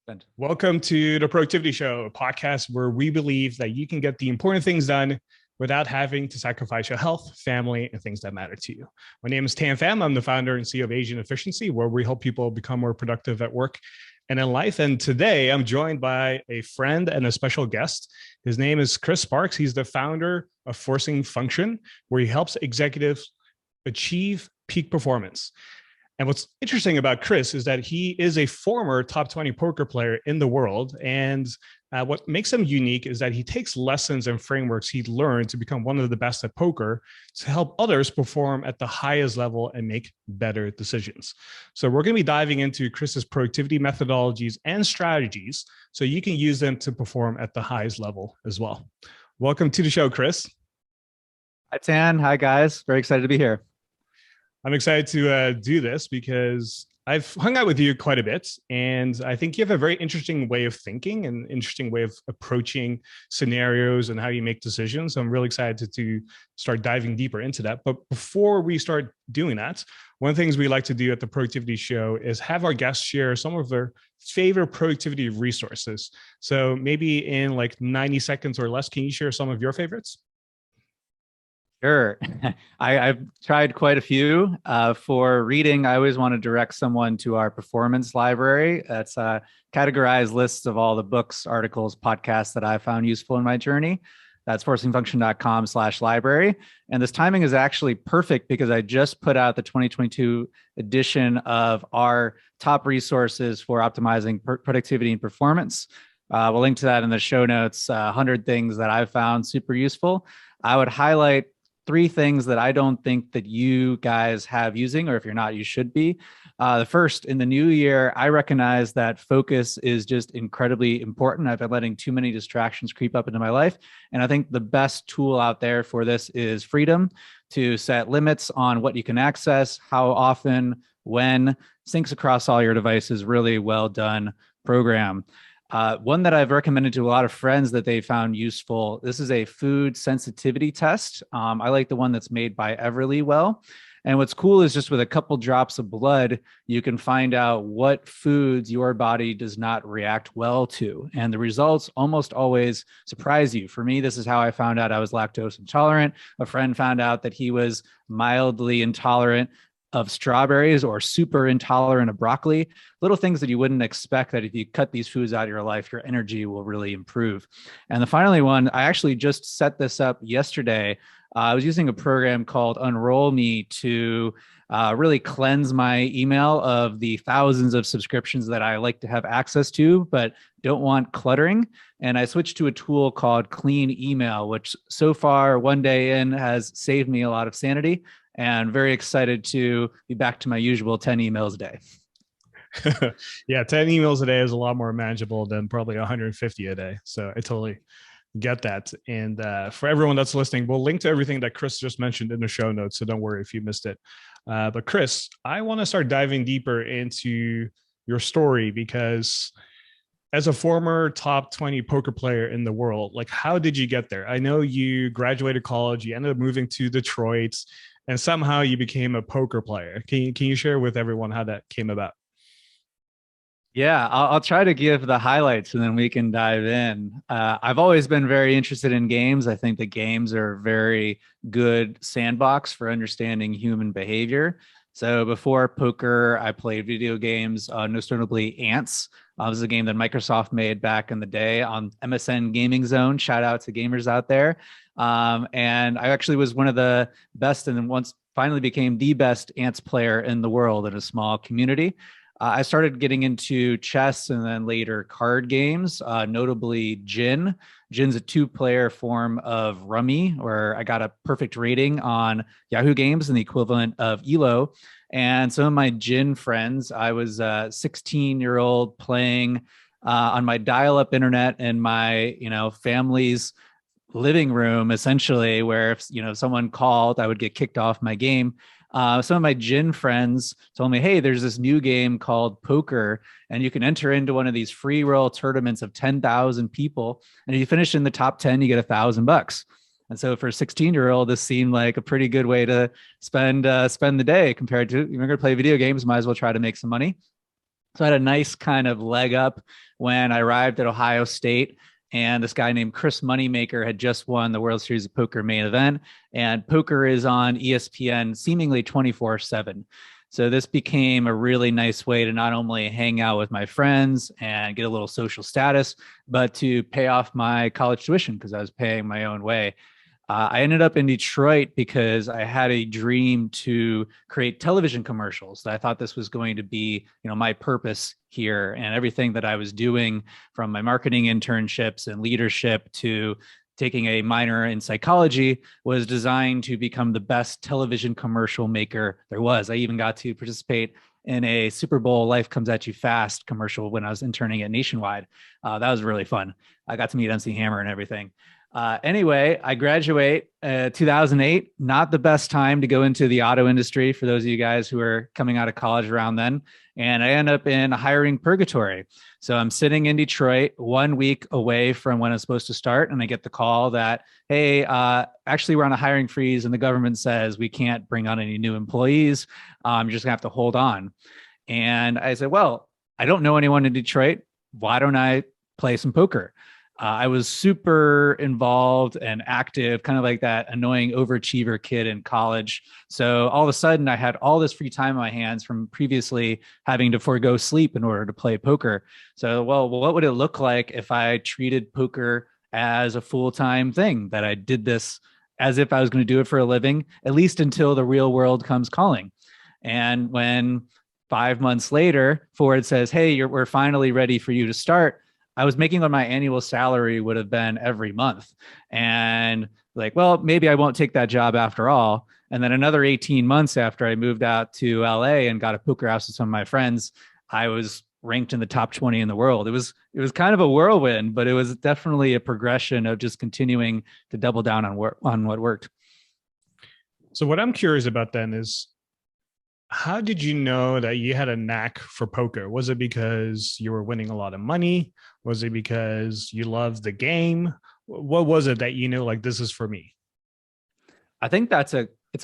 And Welcome to the Productivity Show, a podcast where we believe that you can get the important things done without having to sacrifice your health, family, and things that matter to you. My name is Tan Pham. I'm the founder and CEO of Asian Efficiency, where we help people become more productive at work and in life. And today I'm joined by a friend and a special guest. His name is Chris Sparks. He's the founder of Forcing Function, where he helps executives achieve peak performance. And what's interesting about Chris is that he is a former top 20 poker player in the world. And what makes him unique is that he takes lessons and frameworks he learned to become one of the best at poker to help others perform at the highest level and make better decisions. So we're going to be diving into Chris's productivity methodologies and strategies so you can use them to perform at the highest level as well. Welcome to the show, Chris. Hi, Tan. Hi, guys. Very excited to be here. I'm excited to do this because I've hung out with you quite a bit, and I think you have a very interesting way of thinking and interesting way of approaching scenarios and how you make decisions. So I'm really excited to start diving deeper into that. But before we start doing that, one of the things we like to do at the Productivity Show is have our guests share some of their favorite productivity resources. So maybe in like 90 seconds or less, can you share some of your favorites? Sure. I've tried quite a few. For reading, I always want to direct someone to our performance library. That's categorized lists of all the books, articles, podcasts that I found useful in my journey. That's forcingfunction.com/library. And this timing is actually perfect because I just put out the 2022 edition of our top resources for optimizing productivity and performance. We'll link to that in the show notes. 100 things that I've found super useful. I would highlight three things that I don't think that you guys have using, or if you're not, you should be. The first, in the new year, I recognize that focus is just incredibly important. I've been letting too many distractions creep up into my life. And I think the best tool out there for this is freedom, to set limits on what you can access, how often, when, syncs across all your devices. Really well done program. One that I've recommended to a lot of friends that they found useful. This is a food sensitivity test. I like the one that's made by Everlywell. And what's cool is just with a couple drops of blood, you can find out what foods your body does not react well to. And the results almost always surprise you. For me, this is how I found out I was lactose intolerant. A friend found out that he was mildly intolerant of strawberries or super intolerant of broccoli. Little things that you wouldn't expect, that if you cut these foods out of your life, your energy will really improve. And the finally one, I actually just set this up yesterday. I was using a program called Unroll Me to really cleanse my email of the thousands of subscriptions that I like to have access to, but don't want cluttering. And I switched to a tool called Clean Email, which so far, one day in, has saved me a lot of sanity. And very excited to be back to my usual 10 emails a day. Yeah, 10 emails a day is a lot more manageable than probably 150 a day. So I totally get that. And for everyone that's listening, we'll link to everything that Chris just mentioned in the show notes. So don't worry if you missed it. But Chris, I want to start diving deeper into your story because as a former top 20 poker player in the world, like how did you get there? I know you graduated college, you ended up moving to Detroit, and somehow you became a poker player. Can you share with everyone how that came about? Yeah, I'll try to give the highlights and then we can dive in. I've always been very interested in games. I think the games are a very good sandbox for understanding human behavior. So before poker, I played video games, most notably Ants. This is a game that Microsoft made back in the day on MSN Gaming Zone. Shout out to gamers out there. And I actually was one of the best, and then once finally became the best Ants player in the world in a small community. I started getting into chess and then later card games, notably Gin. Gin's a two-player form of Rummy, where I got a perfect rating on Yahoo Games and the equivalent of ELO. And some of my Gin friends, I was a 16-year-old playing on my dial-up internet in my, family's living room, essentially, where if someone called, I would get kicked off my game. Some of my Gin friends told me, hey, there's this new game called poker, and you can enter into one of these free roll tournaments of 10,000 people. And if you finish in the top 10, you get $1,000. And so for a 16-year-old, this seemed like a pretty good way to spend the day compared to, you're going to play video games, might as well try to make some money. So I had a nice kind of leg up when I arrived at Ohio State. And this guy named Chris Moneymaker had just won the World Series of Poker main event. And poker is on ESPN seemingly 24/7. So this became a really nice way to not only hang out with my friends and get a little social status, but to pay off my college tuition because I was paying my own way. I ended up in Detroit because I had a dream to create television commercials. I thought this was going to be, my purpose here, and everything that I was doing, from my marketing internships and leadership to taking a minor in psychology, was designed to become the best television commercial maker there was. I even got to participate in a Super Bowl "Life Comes at You Fast" commercial when I was interning at Nationwide. That was really fun. I got to meet MC Hammer and everything. Anyway, I graduate 2008, not the best time to go into the auto industry for those of you guys who are coming out of college around then. And I end up in hiring purgatory. So I'm sitting in Detroit 1 week away from when I'm supposed to start. And I get the call that, hey, actually, we're on a hiring freeze and the government says we can't bring on any new employees. You're just gonna have to hold on. And I said, well, I don't know anyone in Detroit. Why don't I play some poker? I was super involved and active, kind of like that annoying overachiever kid in college. So all of a sudden, I had all this free time on my hands from previously having to forego sleep in order to play poker. So, well, what would it look like if I treated poker as a full-time thing, that I did this as if I was going to do it for a living, at least until the real world comes calling? And when 5 months later, Ford says, hey, we're finally ready for you to start, I was making what my annual salary would have been every month. And like, well, maybe I won't take that job after all. And then another 18 months after I moved out to LA and got a poker house with some of my friends, I was ranked in the top 20 in the world. It was kind of a whirlwind, but it was definitely a progression of just continuing to double down on what worked. So what I'm curious about then is, how did you know that you had a knack for poker? Was it because you were winning a lot of money? Was it because you loved the game? What was it that you knew, like, this is for me? I think it's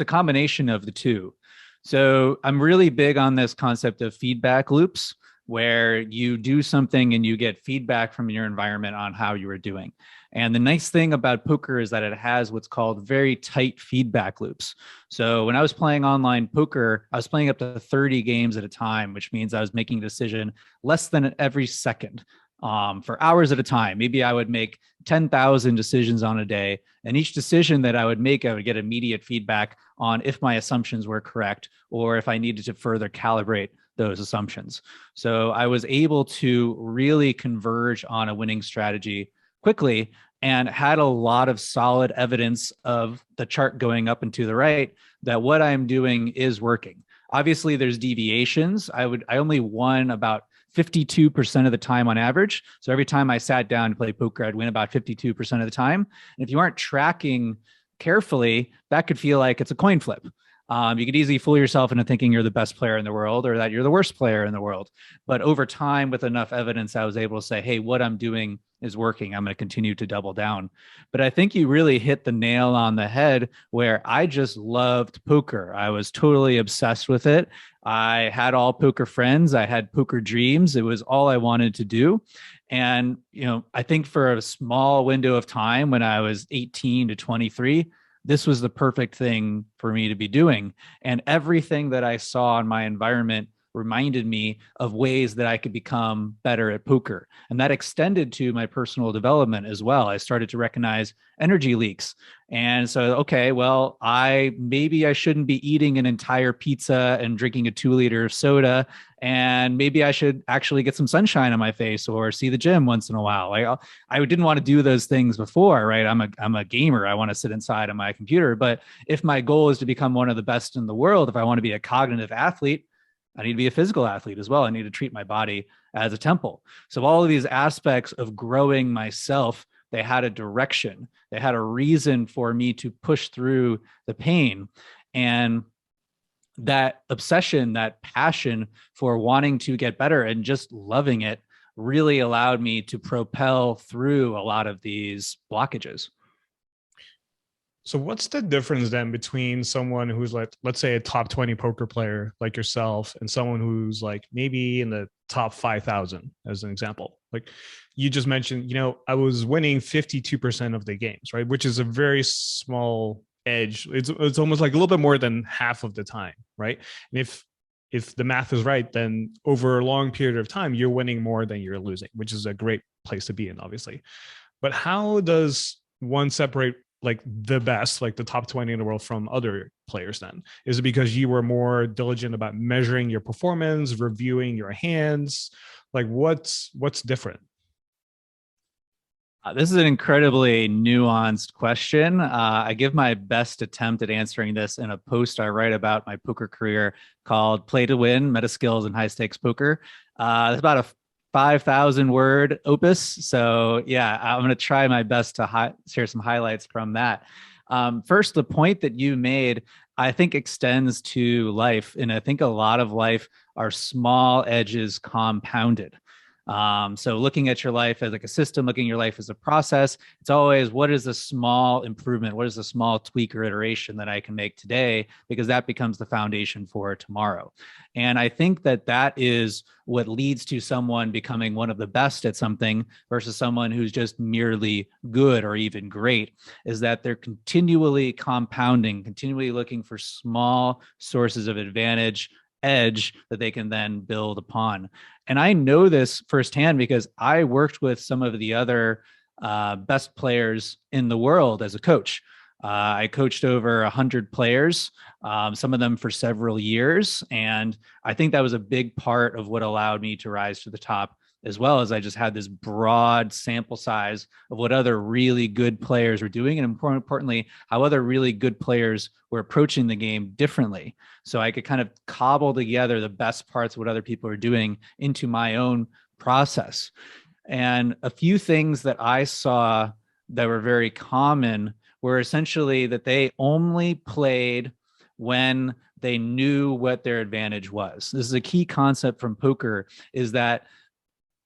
a combination of the two. So I'm really big on this concept of feedback loops, where you do something and you get feedback from your environment on how you are doing. And the nice thing about poker is that it has what's called very tight feedback loops. So when I was playing online poker, I was playing up to 30 games at a time, which means I was making a decision less than every second, for hours at a time. Maybe I would make 10,000 decisions on a day. And each decision that I would make, I would get immediate feedback on if my assumptions were correct or if I needed to further calibrate those assumptions. So I was able to really converge on a winning strategy quickly and had a lot of solid evidence of the chart going up and to the right that what I'm doing is working. Obviously, there's deviations. I only won about 52% of the time on average. So every time I sat down to play poker, I'd win about 52% of the time. And if you aren't tracking carefully, that could feel like it's a coin flip. You could easily fool yourself into thinking you're the best player in the world or that you're the worst player in the world. But over time, with enough evidence, I was able to say, hey, what I'm doing is working. I'm going to continue to double down. But I think you really hit the nail on the head, where I just loved poker. I was totally obsessed with it. I had all poker friends. I had poker dreams. It was all I wanted to do. And, I think for a small window of time when I was 18 to 23, this was the perfect thing for me to be doing. And everything that I saw in my environment reminded me of ways that I could become better at poker. And that extended to my personal development as well. I started to recognize energy leaks. And so, okay, well, maybe I shouldn't be eating an entire pizza and drinking a 2 liter of soda. And maybe I should actually get some sunshine on my face or see the gym once in a while. I didn't want to do those things before, right? I'm a gamer. I want to sit inside on my computer. But if my goal is to become one of the best in the world, if I want to be a cognitive athlete, I need to be a physical athlete as well. I need to treat my body as a temple. So all of these aspects of growing myself, they had a direction. They had a reason for me to push through the pain. And that obsession, that passion for wanting to get better and just loving it really allowed me to propel through a lot of these blockages. So what's the difference then between someone who's like, let's say a top 20 poker player like yourself and someone who's like maybe in the top 5,000 as an example? Like you just mentioned, I was winning 52% of the games, right? Which is a very small edge. It's almost like a little bit more than half of the time, right? And if the math is right, then over a long period of time, you're winning more than you're losing, which is a great place to be in, obviously. But how does one separate like the best, like the top 20 in the world from other players then? Is it because you were more diligent about measuring your performance, reviewing your hands? Like what's different? This is an incredibly nuanced question. I give my best attempt at answering this in a post I write about my poker career called Play to Win, Meta Skills in High Stakes Poker. It's about a 5,000 word opus. So yeah, I'm going to try my best to share some highlights from that. First, the point that you made, I think extends to life. And I think a lot of life are small edges compounded. So looking at your life as like a system, looking at your life as a process, it's always what is a small improvement? What is a small tweak or iteration that I can make today? Because that becomes the foundation for tomorrow. And I think that that is what leads to someone becoming one of the best at something versus someone who's just merely good or even great, is that they're continually compounding, continually looking for small sources of advantage, edge that they can then build upon. And I know this firsthand because I worked with some of the other best players in the world as a coach. I coached over 100 players, some of them for several years. And I think that was a big part of what allowed me to rise to the top, as well as I just had this broad sample size of what other really good players were doing. And more importantly, how other really good players were approaching the game differently. So I could kind of cobble together the best parts of what other people are doing into my own process. And a few things that I saw that were very common were essentially that they only played when they knew what their advantage was. This is a key concept from poker, is that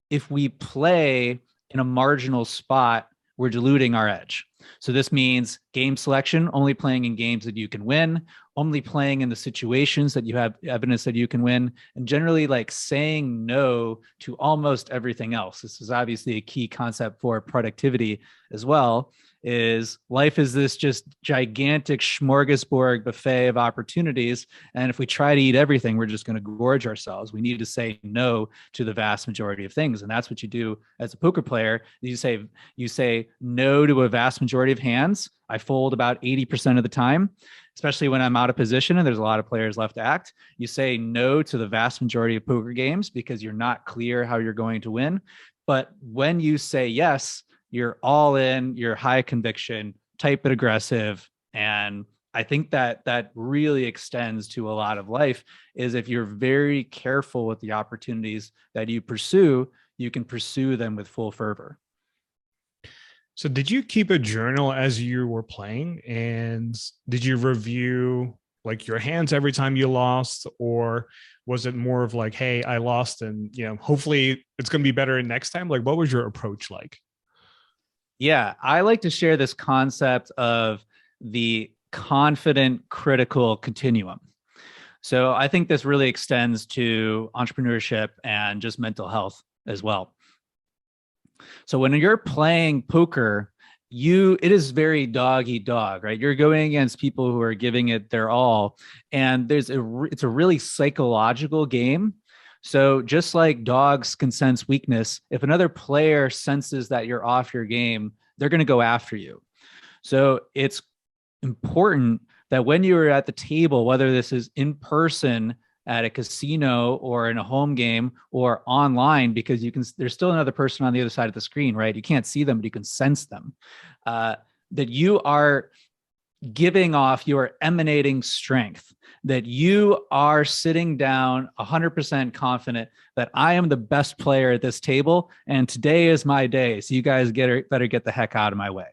if we play in a marginal spot, we're diluting our edge. So this means game selection, only playing in games that you can win, only playing in the situations that you have evidence that you can win, and generally like saying no to almost everything else. This is obviously a key concept for productivity as well. Is life is this just gigantic smorgasbord buffet of opportunities. And if we try to eat everything, we're just going to gorge ourselves. We need to say no to the vast majority of things. And that's what you do as a poker player. You say no to a vast majority of hands. I fold about 80% of the time, especially when I'm out of position and there's a lot of players left to act. You say no to the vast majority of poker games because you're not clear how you're going to win. But when you say yes, you're all in, you're high conviction, tight but aggressive. And I think that that really extends to a lot of life, is if you're very careful with the opportunities that you pursue, you can pursue them with full fervor. So did you keep a journal as you were playing? And did you review like your hands every time you lost? Or was it more of like, hey, I lost and hopefully it's going to be better next time? Like, what was your approach like? Yeah, I like to share this concept of the confident critical continuum. So I think this really extends to entrepreneurship and just mental health as well. So when you're playing poker, it is very dog eat dog, right? You're going against people who are giving it their all, and it's a really psychological game. So just like dogs can sense weakness, if another player senses that you're off your game, they're going to go after you. So it's important that when you're at the table, whether this is in person at a casino or in a home game or online, because there's still another person on the other side of the screen, right? You can't see them, but you can sense them, that you are giving off, you are emanating strength, that you are sitting down 100% confident that I am the best player at this table and today is my day. So you guys better get the heck out of my way.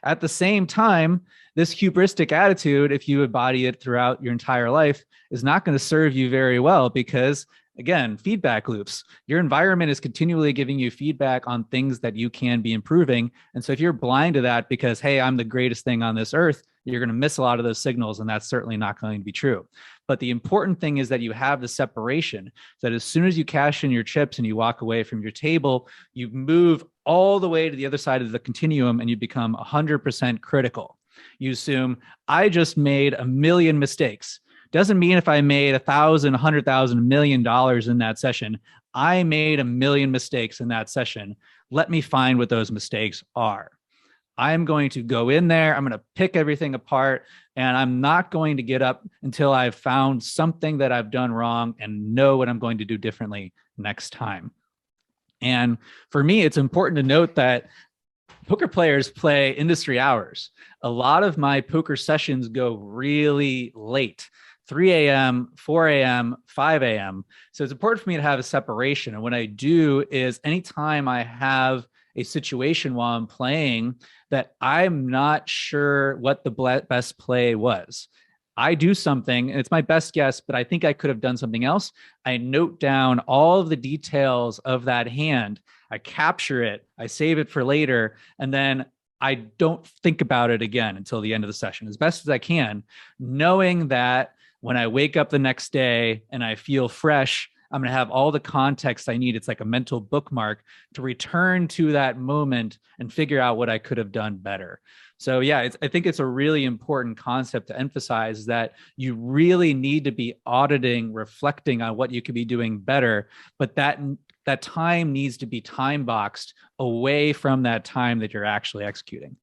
At the same time, this hubristic attitude, if you embody it throughout your entire life, is not going to serve you very well because, again, feedback loops. Your environment is continually giving you feedback on things that you can be improving. And so if you're blind to that because, hey, I'm the greatest thing on this earth, you're going to miss a lot of those signals, and that's certainly not going to be true. But the important thing is that you have the separation, that as soon as you cash in your chips and you walk away from your table, you move all the way to the other side of the continuum and you become 100% critical. You assume, I just made a million mistakes. Doesn't mean if I made 1,000, 100,000, $1 million in that session, I made a million mistakes in that session. Let me find what those mistakes are. I'm going to go in there, I'm going to pick everything apart, and I'm not going to get up until I've found something that I've done wrong and know what I'm going to do differently next time. And for me, it's important to note that poker players play industry hours. A lot of my poker sessions go really late. 3 a.m., 4 a.m., 5 a.m. So it's important for me to have a separation. And what I do is anytime I have a situation while I'm playing that I'm not sure what the best play was, I do something, and it's my best guess, but I think I could have done something else. I note down all of the details of that hand. I capture it, I save it for later, and then I don't think about it again until the end of the session as best as I can, knowing that when I wake up the next day and I feel fresh, I'm going to have all the context I need. It's like a mental bookmark to return to that moment and figure out what I could have done better. So yeah, I think it's a really important concept to emphasize, that you really need to be auditing, reflecting on what you could be doing better, but that time needs to be time boxed away from that time that you're actually executing.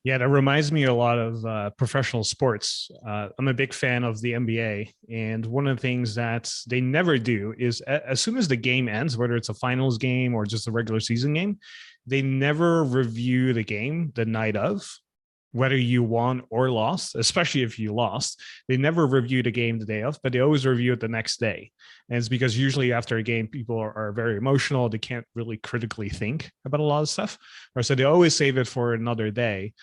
Yeah, that reminds me a lot of professional sports. I'm a big fan of the NBA. And one of the things that they never do is as soon as the game ends, whether it's a finals game or just a regular season game, they never review the game the night of, whether you won or lost, especially if you lost. They never review the game the day of, but they always review it the next day. And it's because usually after a game, people are very emotional. They can't really critically think about a lot of stuff. Or so they always save it for another day.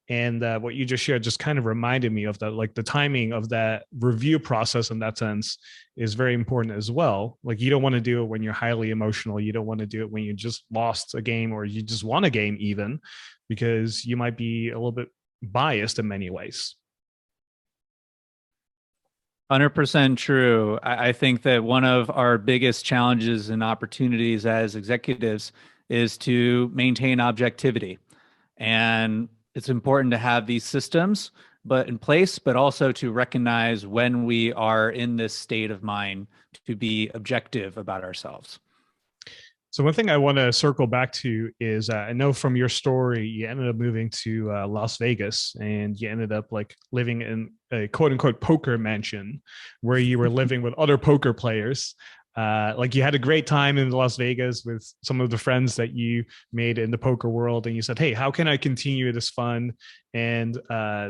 And what you just shared just kind of reminded me of that, like the timing of that review process in that sense is very important as well. Like you don't want to do it when you're highly emotional. You don't want to do it when you just lost a game or you just won a game even, because you might be a little bit biased in many ways. 100% true. I think that one of our biggest challenges and opportunities as executives is to maintain objectivity. And it's important to have these systems in place, but also to recognize when we are in this state of mind to be objective about ourselves. So one thing I want to circle back to is I know from your story, you ended up moving to Las Vegas, and you ended up like living in a quote unquote poker mansion where you were living with other poker players. Like you had a great time in Las Vegas with some of the friends that you made in the poker world. And you said, hey, how can I continue this fun and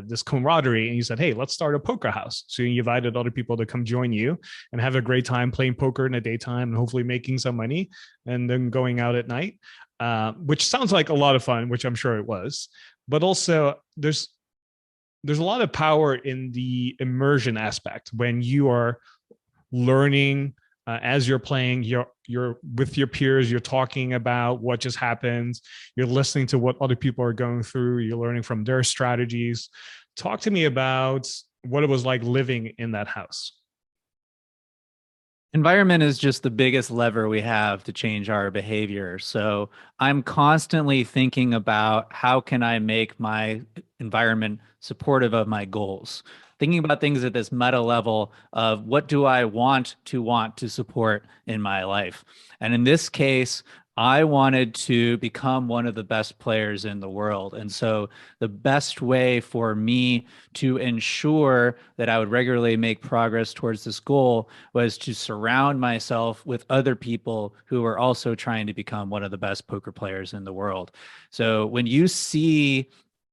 this camaraderie? And you said, hey, let's start a poker house. So you invited other people to come join you and have a great time playing poker in the daytime and hopefully making some money and then going out at night, which sounds like a lot of fun, which I'm sure it was. But also there's a lot of power in the immersion aspect when you are learning as you're playing, you're with your peers, you're talking about what just happened, you're listening to what other people are going through, you're learning from their strategies. Talk to me about what it was like living in that house. Environment is just the biggest lever we have to change our behavior. So I'm constantly thinking about how can I make my environment supportive of my goals? Thinking about things at this meta level of what do I want to support in my life? And in this case, I wanted to become one of the best players in the world. And so the best way for me to ensure that I would regularly make progress towards this goal was to surround myself with other people who are also trying to become one of the best poker players in the world. So when you see,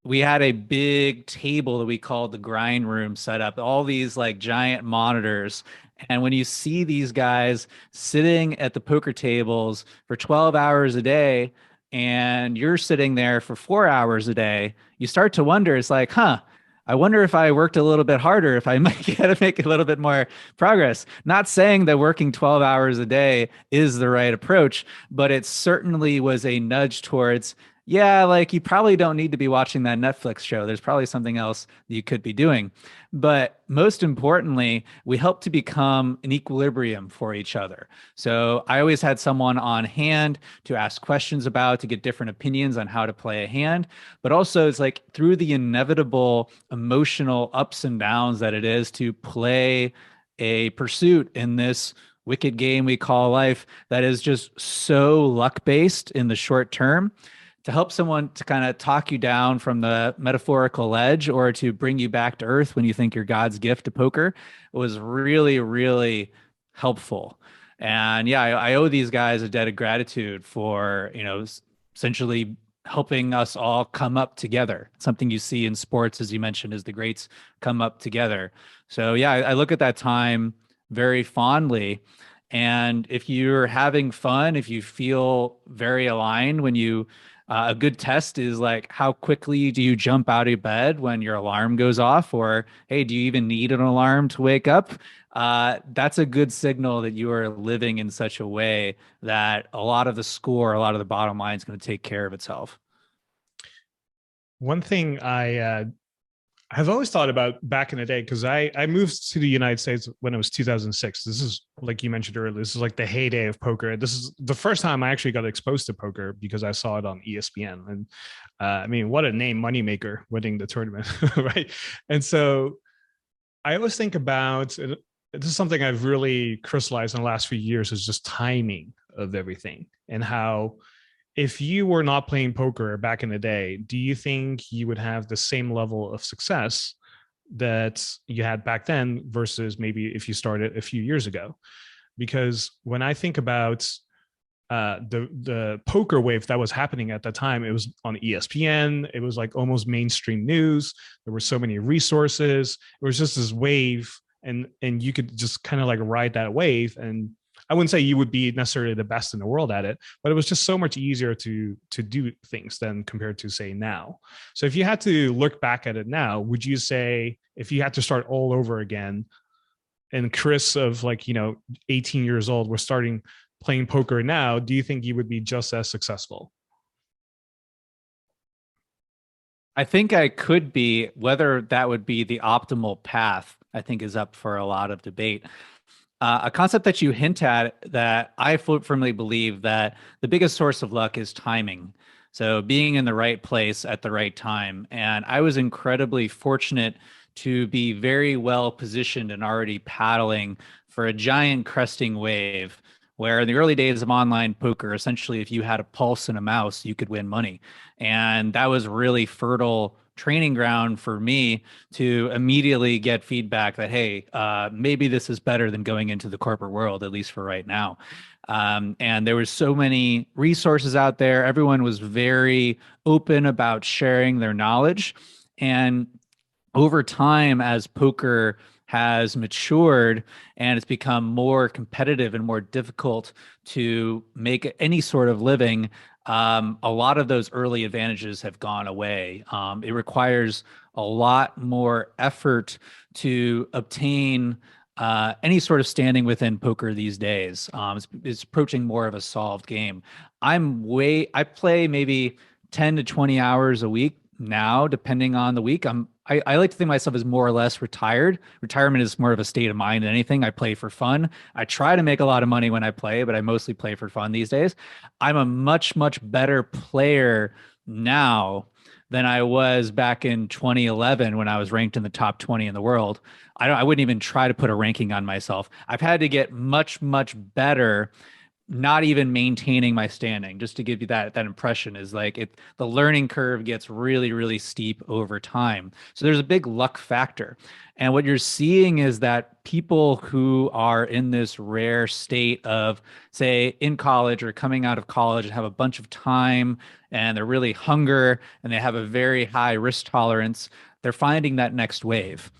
we had a big table that we called the grind room set up, all these like giant monitors. And when you see these guys sitting at the poker tables for 12 hours a day, and you're sitting there for 4 hours a day, you start to wonder, it's like, I wonder if I worked a little bit harder, if I might get to make a little bit more progress. Not saying that working 12 hours a day is the right approach, but it certainly was a nudge towards, Yeah, like you probably don't need to be watching that Netflix show. There's probably something else you could be doing. But most importantly, we help to become an equilibrium for each other. So I always had someone on hand to ask questions about, to get different opinions on how to play a hand. But also, it's like through the inevitable emotional ups and downs that it is to play a pursuit in this wicked game we call life that is just so luck based in the short term, to help someone to kind of talk you down from the metaphorical ledge or to bring you back to earth when you think you're God's gift to poker was really, really helpful. And yeah, I owe these guys a debt of gratitude for, essentially helping us all come up together. Something you see in sports, as you mentioned, is the greats come up together. So yeah, I look at that time very fondly. And if you're having fun, if you feel very aligned when you a good test is like, how quickly do you jump out of bed when your alarm goes off? Or, hey, do you even need an alarm to wake up? That's a good signal that you are living in such a way that a lot of the score, a lot of the bottom line is going to take care of itself. One thing I've always thought about back in the day, because I moved to the United States when it was 2006. This is, like you mentioned earlier, this is like the heyday of poker. This is the first time I actually got exposed to poker because I saw it on ESPN. And I mean, what a name, moneymaker, winning the tournament, right? And so I always think about, this is something I've really crystallized in the last few years, is just timing of everything, and how if you were not playing poker back in the day, do you think you would have the same level of success that you had back then versus maybe if you started a few years ago? Because when I think about the poker wave that was happening at that time, it was on ESPN. It was like almost mainstream news. There were so many resources. It was just this wave, and you could just kind of like ride that wave. And I wouldn't say you would be necessarily the best in the world at it, but it was just so much easier to do things than compared to, say, now. So if you had to look back at it now, would you say, if you had to start all over again, and Chris of 18 years old was starting playing poker now, do you think you would be just as successful? I think I could be. Whether that would be the optimal path, I think is up for a lot of debate. A concept that you hint at that I firmly believe that the biggest source of luck is timing. So being in the right place at the right time. And I was incredibly fortunate to be very well positioned and already paddling for a giant cresting wave where in the early days of online poker, essentially, if you had a pulse and a mouse, you could win money. And that was really fertile training ground for me to immediately get feedback that, hey, maybe this is better than going into the corporate world, at least for right now. And there was so many resources out there. Everyone was very open about sharing their knowledge. And over time, as poker has matured and it's become more competitive and more difficult to make any sort of living, a lot of those early advantages have gone away. It requires a lot more effort to obtain any sort of standing within poker these days. It's approaching more of a solved game. I play maybe 10 to 20 hours a week now, depending on the week. I like to think of myself as more or less retired. Retirement is more of a state of mind than anything. I play for fun. I try to make a lot of money when I play, but I mostly play for fun these days. I'm a much, much better player now than I was back in 2011 when I was ranked in the top 20 in the world. I wouldn't even try to put a ranking on myself. I've had to get much, much better, not even maintaining my standing. Just to give you that impression, is like the learning curve gets really, really steep over time. So there's a big luck factor. And what you're seeing is that people who are in this rare state of, say, in college or coming out of college and have a bunch of time and they're really hunger and they have a very high risk tolerance, they're finding that next wave.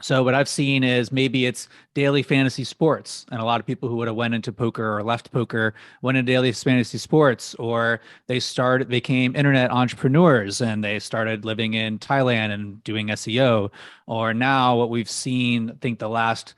So what I've seen is maybe it's daily fantasy sports, and a lot of people who would have went into poker or left poker went into daily fantasy sports, or became internet entrepreneurs and they started living in Thailand and doing SEO. Or now what we've seen, I think the last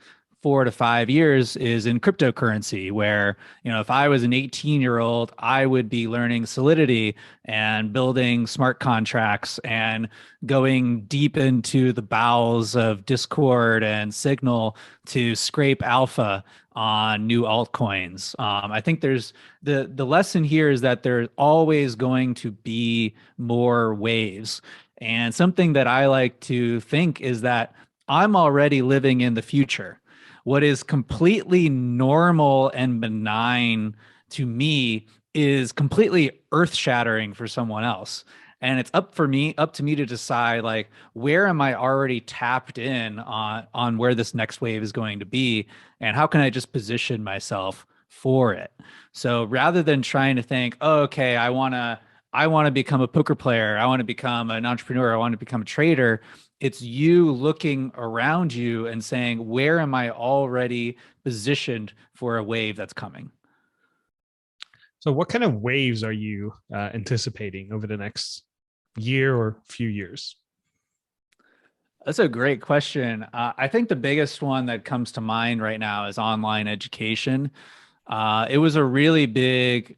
4 to 5 years is in cryptocurrency, where, if I was an 18-year-old, I would be learning Solidity and building smart contracts and going deep into the bowels of Discord and Signal to scrape alpha on new altcoins. I think there's the lesson here is that there's always going to be more waves. And something that I like to think is that I'm already living in the future. What is completely normal and benign to me is completely earth-shattering for someone else. And it's up to me to decide, like, where am I already tapped in on where this next wave is going to be, and how can I just position myself for it? So rather than trying to think, oh, okay, I want to become a poker player, I want to become an entrepreneur, I want to become a trader, it's you looking around you and saying, where am I already positioned for a wave that's coming? So what kind of waves are you anticipating over the next year or few years? That's a great question. I think the biggest one that comes to mind right now is online education. It was a really big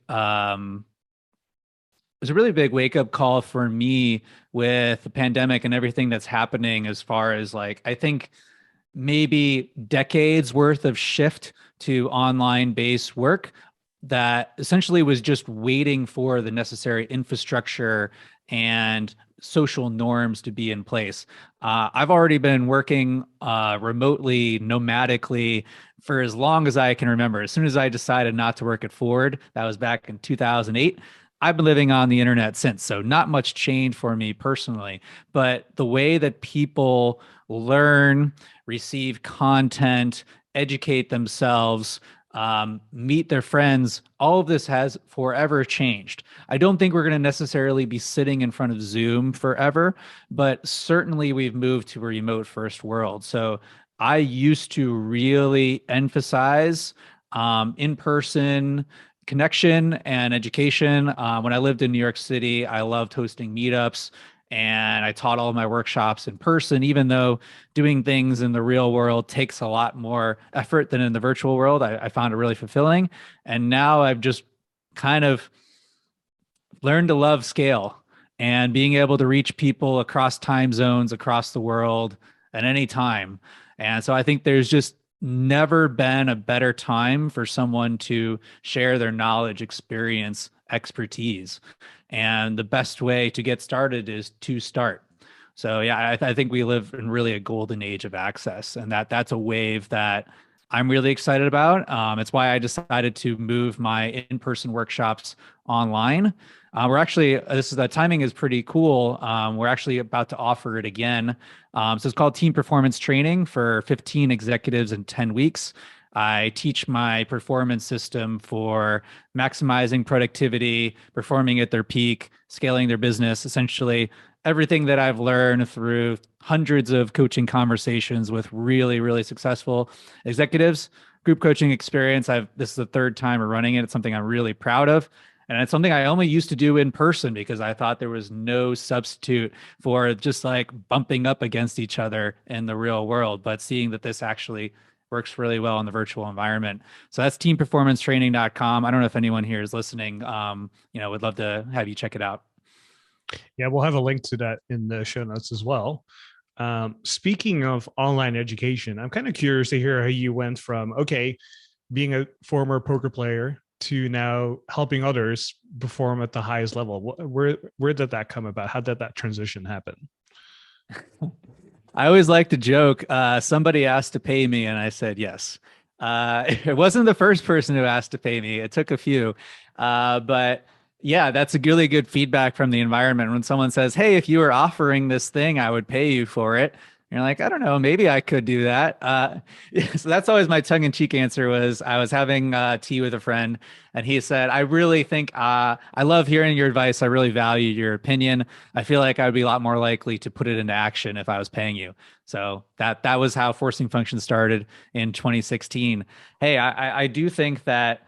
wake up call for me with the pandemic and everything that's happening, as far as, like, I think maybe decades worth of shift to online based work that essentially was just waiting for the necessary infrastructure and social norms to be in place. I've already been working remotely, nomadically, for as long as I can remember. As soon as I decided not to work at Ford, that was back in 2008. I've been living on the internet since, so not much change for me personally. But the way that people learn, receive content, educate themselves, meet their friends, all of this has forever changed. I don't think we're going to necessarily be sitting in front of Zoom forever, but certainly we've moved to a remote first world. So I used to really emphasize in-person connection and education. When I lived in New York City, I loved hosting meetups, and I taught all of my workshops in person, even though doing things in the real world takes a lot more effort than in the virtual world. I found it really fulfilling. And now I've just kind of learned to love scale and being able to reach people across time zones, across the world at any time. And so I think there's just never been a better time for someone to share their knowledge, experience, expertise. And the best way to get started is to start. So yeah, I think we live in really a golden age of access, and that's a wave that I'm really excited about. It's why I decided to move my in-person workshops online. We're actually, the timing is pretty cool. We're actually about to offer it again. So it's called Team Performance Training for 15 executives in 10 weeks. I teach my performance system for maximizing productivity, performing at their peak, scaling their business, essentially everything that I've learned through hundreds of coaching conversations with really, really successful executives. Group coaching experience. This is the third time we're running it. It's something I'm really proud of. And it's something I only used to do in person because I thought there was no substitute for just like bumping up against each other in the real world. But seeing that this actually works really well in the virtual environment. So that's teamperformancetraining.com. I don't know if anyone here is listening. Would love to have you check it out. Yeah, we'll have a link to that in the show notes as well. Speaking of online education, I'm kind of curious to hear how you went from, being a former poker player to now helping others perform at the highest level. Where did that come about? How did that transition happen? I always like to joke. Somebody asked to pay me, and I said yes. It wasn't the first person who asked to pay me. It took a few, but yeah, that's a really good feedback from the environment. When someone says, "Hey, if you were offering this thing, I would pay you for it." You're like, I don't know, maybe I could do that. So that's always my tongue-in-cheek answer. Was I was having tea with a friend, and he said, "I really think I love hearing your advice. I really value your opinion. I feel like I would be a lot more likely to put it into action if I was paying you." So that was how Forcing Function started in 2016. Hey, I do think that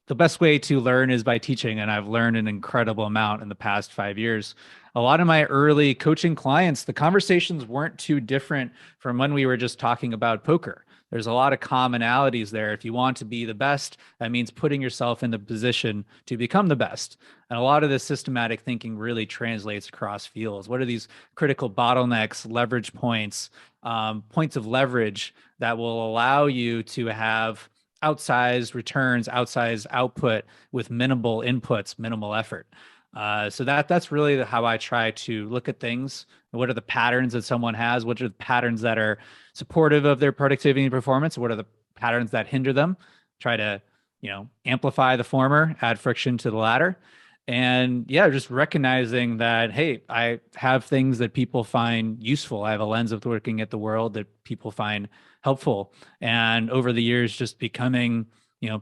the best way to learn is by teaching, and I've learned an incredible amount in the past 5 years. A lot of my early coaching clients, the conversations weren't too different from when we were just talking about poker. there's a lot of commonalities there. If you want to be the best, that means putting yourself in the position to become the best. And a lot of this systematic thinking really translates across fields. What are these critical bottlenecks, leverage points, points of leverage that will allow you to have outsized returns, outsized output with minimal inputs, minimal effort? So that's really how I try to look at things. What are the patterns that someone has? What are the patterns that are supportive of their productivity and performance? What are the patterns that hinder them? Try to, amplify the former, add friction to the latter. And yeah, just recognizing that, hey, I have things that people find useful. I have a lens of looking at the world that people find helpful. And over the years, just becoming,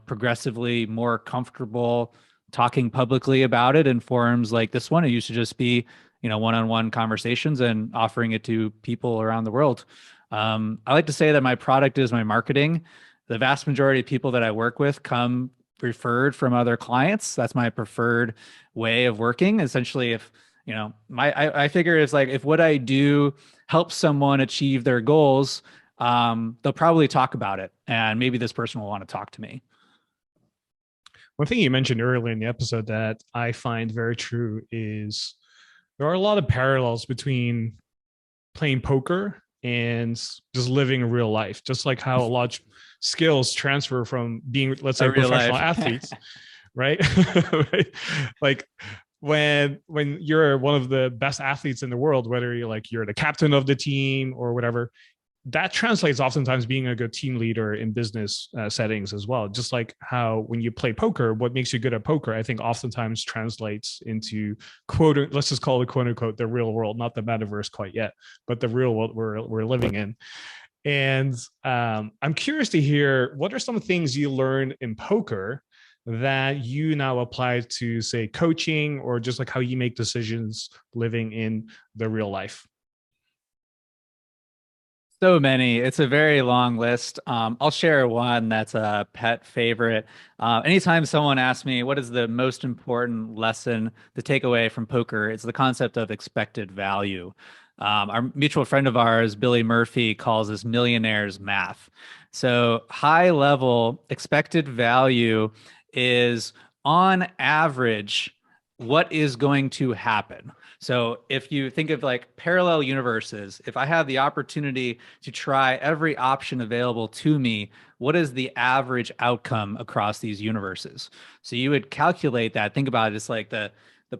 progressively more comfortable talking publicly about it in forums like this one. It used to just be, one-on-one conversations and offering it to people around the world. I like to say that my product is my marketing. The vast majority of people that I work with come referred from other clients. That's my preferred way of working. Essentially, if I figure it's like if what I do helps someone achieve their goals, they'll probably talk about it, and maybe this person will want to talk to me. One thing you mentioned earlier in the episode that I find very true is there are a lot of parallels between playing poker and just living real life, just like how a lot of skills transfer from being, let's say, professional athletes, right? Right? Like when you're one of the best athletes in the world, whether you're the captain of the team or whatever, that translates oftentimes being a good team leader in business settings as well. Just like how when you play poker, what makes you good at poker, I think oftentimes translates into let's just call it quote unquote, the real world, not the metaverse quite yet, but the real world we're living in. And I'm curious to hear, what are some things you learned in poker that you now apply to, say, coaching, or just like how you make decisions living in the real life? So many. It's a very long list. I'll share one that's a pet favorite. Anytime someone asks me what is the most important lesson to take away from poker, it's the concept of expected value. Our mutual friend of ours, Billy Murphy, calls this millionaire's math. So high level expected value is on average what is going to happen. So if you think of like parallel universes, if I have the opportunity to try every option available to me, what is the average outcome across these universes? So you would calculate that. Think about it. It's like the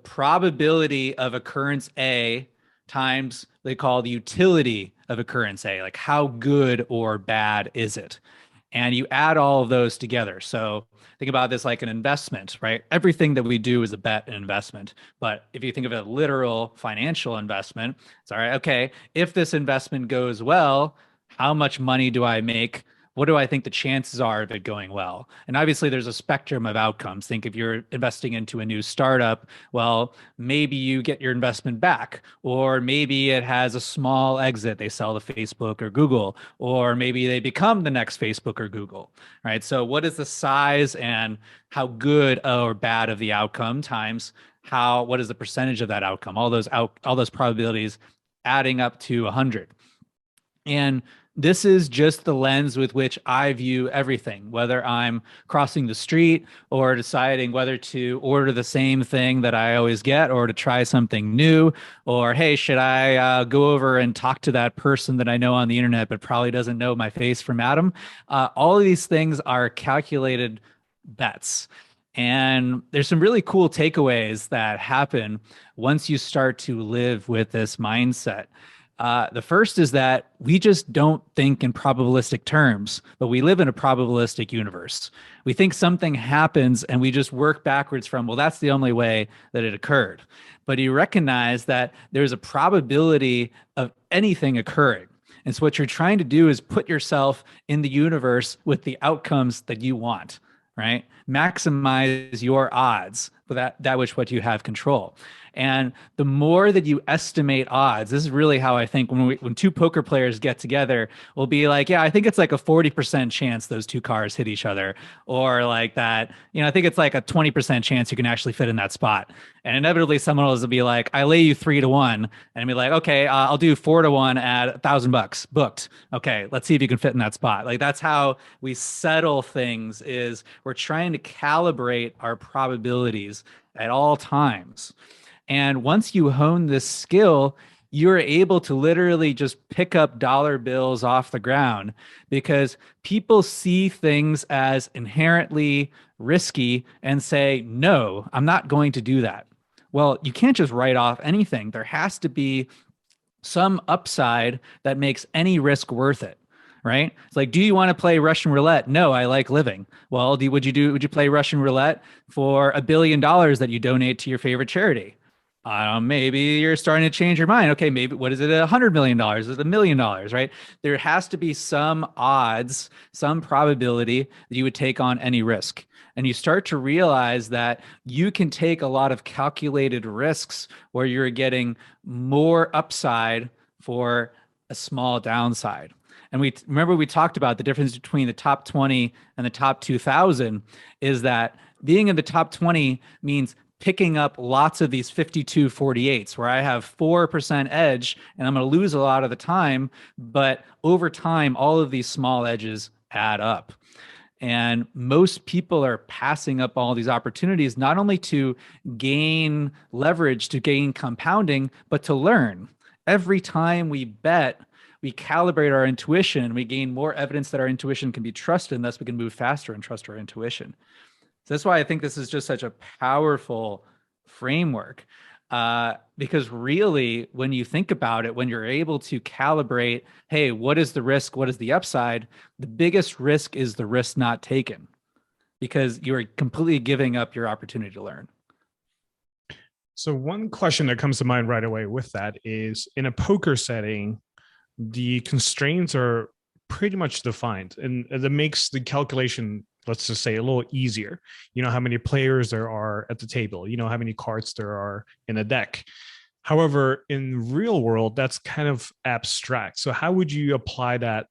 probability of occurrence A times they call the utility of occurrence A, like how good or bad is it? And you add all of those together. So think about this like an investment, right? Everything that we do is a bet and investment. But if you think of a literal financial investment, it's all right. Okay, if this investment goes well, how much money do I make? What do I think the chances are of it going well? And obviously, there's a spectrum of outcomes. Think if you're investing into a new startup, well, maybe you get your investment back, or maybe it has a small exit. They sell to Facebook or Google, or maybe they become the next Facebook or Google, right? So, what is the size and how good or bad of the outcome times what is the percentage of that outcome? All those probabilities adding up to 100. And this is just the lens with which I view everything, whether I'm crossing the street or deciding whether to order the same thing that I always get or to try something new, or, hey, should I go over and talk to that person that I know on the internet but probably doesn't know my face from Adam? All of these things are calculated bets. And there's some really cool takeaways that happen once you start to live with this mindset. The first is that we just don't think in probabilistic terms, but we live in a probabilistic universe. We think something happens and we just work backwards from, well, that's the only way that it occurred. But you recognize that there's a probability of anything occurring. And so what you're trying to do is put yourself in the universe with the outcomes that you want, right? Maximize your odds that which what you have control. And the more that you estimate odds, this is really how I think when two poker players get together, we'll be like, yeah, I think it's like a 40% chance those two cars hit each other, or like that, I think it's like a 20% chance you can actually fit in that spot. And inevitably someone else will be like, I lay you 3-1, and be like, okay, I'll do 4-1 at $1,000 booked. Okay, let's see if you can fit in that spot. Like that's how we settle things, is we're trying to calibrate our probabilities at all times. And once you hone this skill, you're able to literally just pick up dollar bills off the ground, because people see things as inherently risky and say, no, I'm not going to do that. Well, you can't just write off anything. There has to be some upside that makes any risk worth it. Right? It's like, do you want to play Russian roulette? No, I like living. Well, would you play Russian roulette for $1 billion that you donate to your favorite charity? Maybe you're starting to change your mind. Okay, maybe what is it? $100 million? Is it $1 million? Right? There has to be some odds, some probability that you would take on any risk. And you start to realize that you can take a lot of calculated risks where you're getting more upside for a small downside. And we talked about the difference between the top 20 and the top 2000 is that being in the top 20 means picking up lots of these 52-48s where I have 4% edge and I'm going to lose a lot of the time. But over time, all of these small edges add up. And most people are passing up all these opportunities, not only to gain leverage, to gain compounding, but to learn. Every time we bet, we calibrate our intuition, we gain more evidence that our intuition can be trusted, and thus we can move faster and trust our intuition. So that's why I think this is just such a powerful framework, because really, when you think about it, when you're able to calibrate, hey, what is the risk? What is the upside? The biggest risk is the risk not taken, because you're completely giving up your opportunity to learn. So one question that comes to mind right away with that is, in a poker setting, the constraints are pretty much defined, and that makes the calculation, let's just say, a little easier. You know how many players there are at the table, you know how many cards there are in a deck. However, in real world, that's kind of abstract. So how would you apply that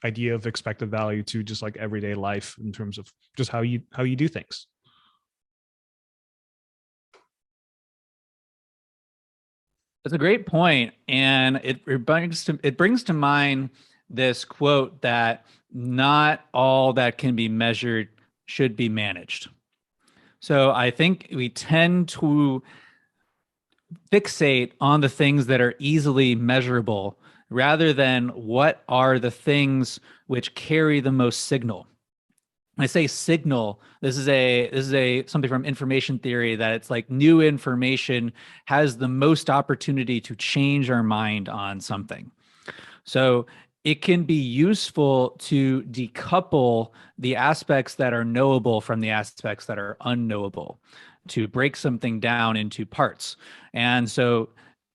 idea of expected value to just like everyday life in terms of just how you do things? That's a great point, and it brings to mind this quote that not all that can be measured should be managed. So I think we tend to fixate on the things that are easily measurable rather than what are the things which carry the most signal. When I say signal, this is something from information theory, that it's like new information has the most opportunity to change our mind on something. So it can be useful to decouple the aspects that are knowable from the aspects that are unknowable, to break something down into parts. And so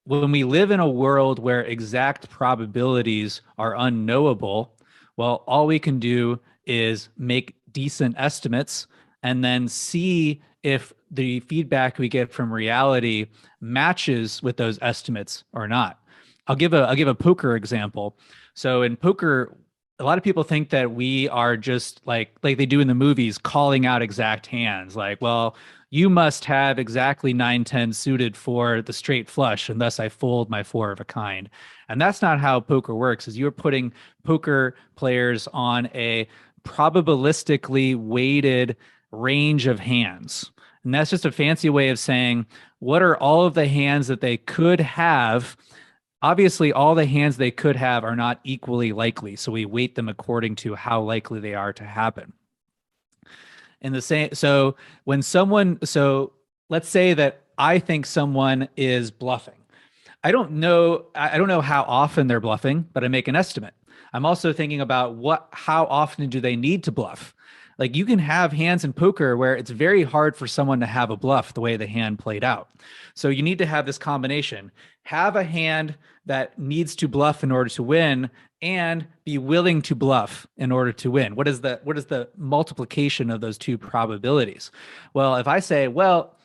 when we live in a world where exact probabilities are unknowable, well, all we can do is make decent estimates and then see if the feedback we get from reality matches with those estimates or not. I'll give a poker example. So in poker, a lot of people think that we are just like they do in the movies, calling out exact hands. Like, well, you must have exactly 9-10 suited for the straight flush, and thus I fold my 4 of a kind. And that's not how poker works. Is you're putting poker players on a probabilistically weighted range of hands. And that's just a fancy way of saying, what are all of the hands that they could have? Obviously, all the hands they could have are not equally likely. So we weight them according to how likely they are to happen. In the same, so let's say that I think someone is bluffing. I don't know how often they're bluffing, but I make an estimate. I'm also thinking about how often do they need to bluff? Like, you can have hands in poker where it's very hard for someone to have a bluff the way the hand played out. So you need to have this combination. Have a hand that needs to bluff in order to win, and be willing to bluff in order to win. What is the multiplication of those two probabilities? Well, if I say, well,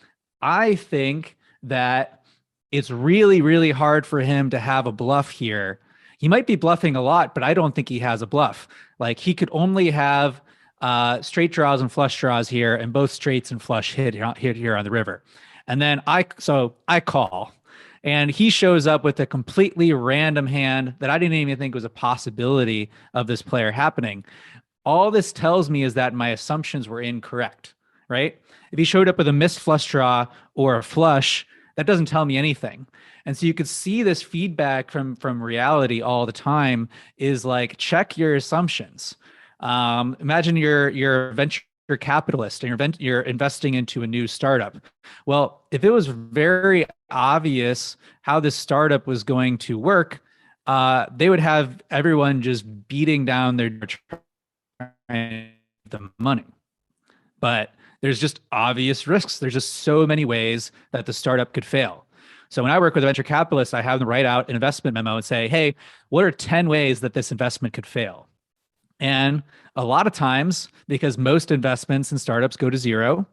I think that it's really, really hard for him to have a bluff here. He might be bluffing a lot, but I don't think he has a bluff. Like he could only have straight draws and flush draws here, and both straights and flush hit here on the river. And then I call, and he shows up with a completely random hand that I didn't even think was a possibility of this player happening. All this tells me is that my assumptions were incorrect, right? If he showed up with a missed flush draw or a flush, that doesn't tell me anything. And so you could see this feedback from reality all the time is like, check your assumptions. Imagine you're a venture capitalist and you're investing into a new startup. Well, if it was very obvious how this startup was going to work, they would have everyone just beating down their the money. But there's just obvious risks. There's just so many ways that the startup could fail. So when I work with a venture capitalist, I have them write out an investment memo and say, hey, what are 10 ways that this investment could fail? And a lot of times, because most investments in startups go to zero,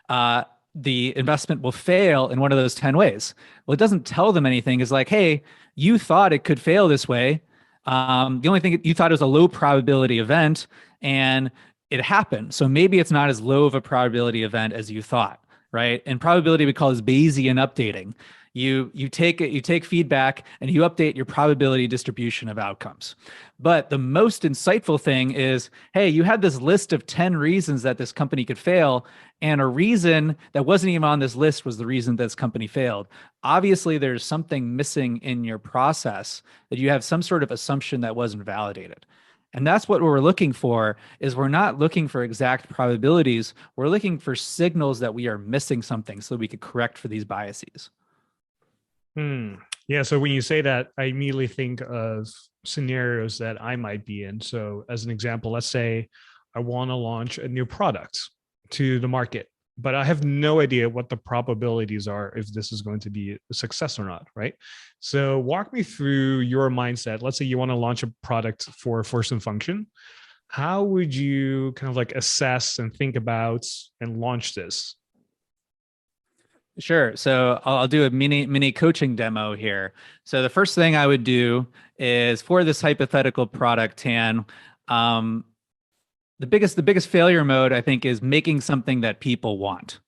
the investment will fail in one of those 10 ways. Well, it doesn't tell them anything. It's like, hey, you thought it could fail this way. The only thing you thought it was a low probability event, and it happened. So maybe it's not as low of a probability event as you thought, right? And probability we call is Bayesian updating. You take feedback and you update your probability distribution of outcomes. But the most insightful thing is, hey, you had this list of 10 reasons that this company could fail, and a reason that wasn't even on this list was the reason this company failed. Obviously, there's something missing in your process, that you have some sort of assumption that wasn't validated. And that's what we're looking for, is we're not looking for exact probabilities. We're looking for signals that we are missing something so we could correct for these biases. Yeah. So when you say that, I immediately think of scenarios that I might be in. So as an example, let's say I want to launch a new product to the market, but I have no idea what the probabilities are if this is going to be a success or not, right? So walk me through your mindset. Let's say you want to launch a product for force and function. How would you kind of like assess and think about and launch this? Sure. So I'll do a mini coaching demo here. So the first thing I would do is, for this hypothetical product, Tan, the biggest failure mode, I think, is making something that people want.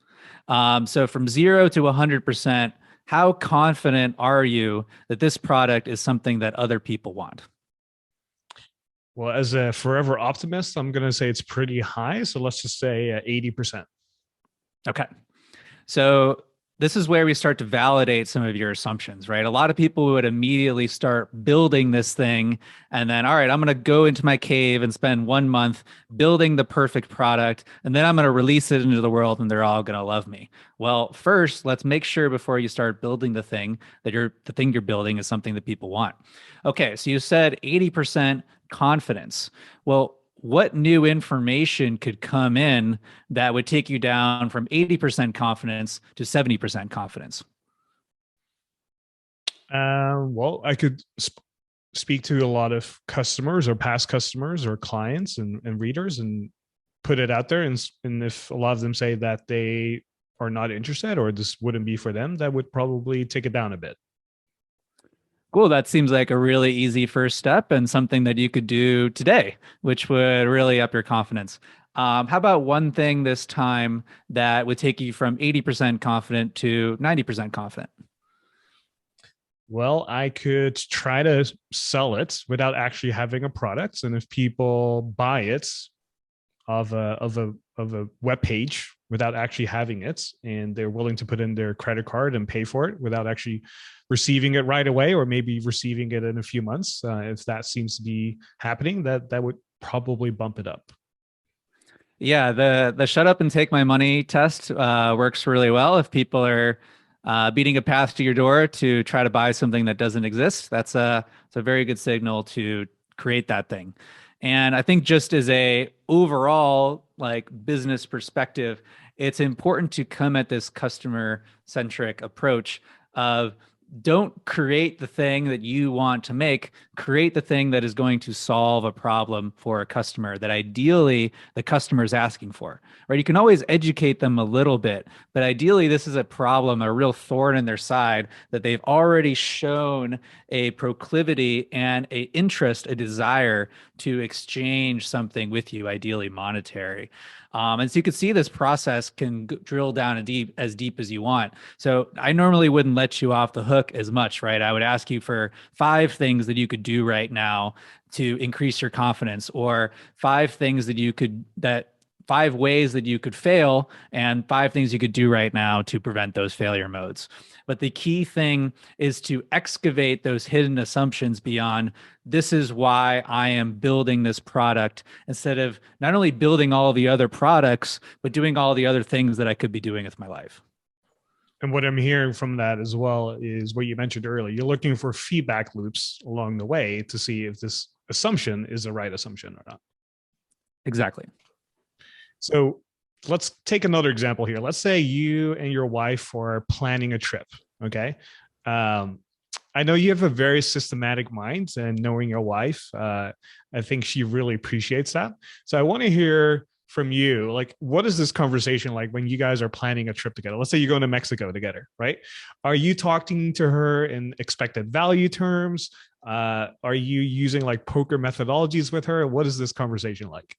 So from 0 to 100%, how confident are you that this product is something that other people want? Well, as a forever optimist, I'm going to say it's pretty high. So let's just say 80%. Okay. So this is where we start to validate some of your assumptions, right? A lot of people would immediately start building this thing, and then, all right, I'm going to go into my cave and spend 1 month building the perfect product, and then I'm going to release it into the world and they're all going to love me. Well, first, let's make sure before you start building the thing that the thing you're building is something that people want. Okay, so you said 80% confidence. Well, what new information could come in that would take you down from 80% confidence to 70% confidence? Well, I could speak to a lot of customers or past customers or clients and readers and put it out there. And if a lot of them say that they are not interested or this wouldn't be for them, that would probably take it down a bit. Cool. That seems like a really easy first step and something that you could do today, which would really up your confidence. How about one thing this time that would take you from 80% confident to 90% confident? Well, I could try to sell it without actually having a product. And if people buy it of a web page without actually having it, and they're willing to put in their credit card and pay for it without actually receiving it right away, or maybe receiving it in a few months, if that seems to be happening, that would probably bump it up. Yeah, the shut up and take my money test works really well if people are beating a path to your door to try to buy something that doesn't exist. It's a very good signal to create that thing. And I think just as a overall like business perspective, it's important to come at this customer centric approach of don't create the thing that you want to make, create the thing that is going to solve a problem for a customer that ideally the customer is asking for, right? You can always educate them a little bit, but ideally this is a problem, a real thorn in their side that they've already shown a proclivity and a interest, a desire to exchange something with you, ideally monetary. And so you can see this process can drill down as deep as you want. So I normally wouldn't let you off the hook as much, right? I would ask you for 5 things that you could do right now to increase your confidence, or 5 things that you could, that 5 ways that you could fail, and 5 things you could do right now to prevent those failure modes. But the key thing is to excavate those hidden assumptions beyond this is why I am building this product, instead of not only building all the other products, but doing all the other things that I could be doing with my life. And what I'm hearing from that as well is what you mentioned earlier. You're looking for feedback loops along the way to see if this assumption is the right assumption or not. Exactly. So let's take another example here. Let's say you and your wife are planning a trip. Okay. I know you have a very systematic mind, and knowing your wife, I think she really appreciates that. So I want to hear from you, like, what is this conversation like when you guys are planning a trip together? Let's say you're going to Mexico together, right? Are you talking to her in expected value terms? Are you using like poker methodologies with her? What is this conversation like?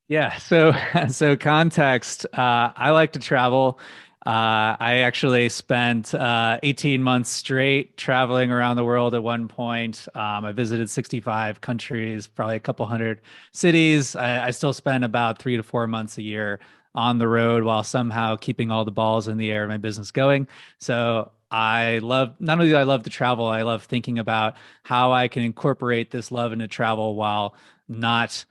Yeah. So context. I like to travel. I actually spent 18 months straight traveling around the world at one point. I visited 65 countries, probably a couple hundred cities. I still spend about 3 to 4 months a year on the road while somehow keeping all the balls in the air of my business going. So I love, not only do I love to travel, I love thinking about how I can incorporate this love into travel while not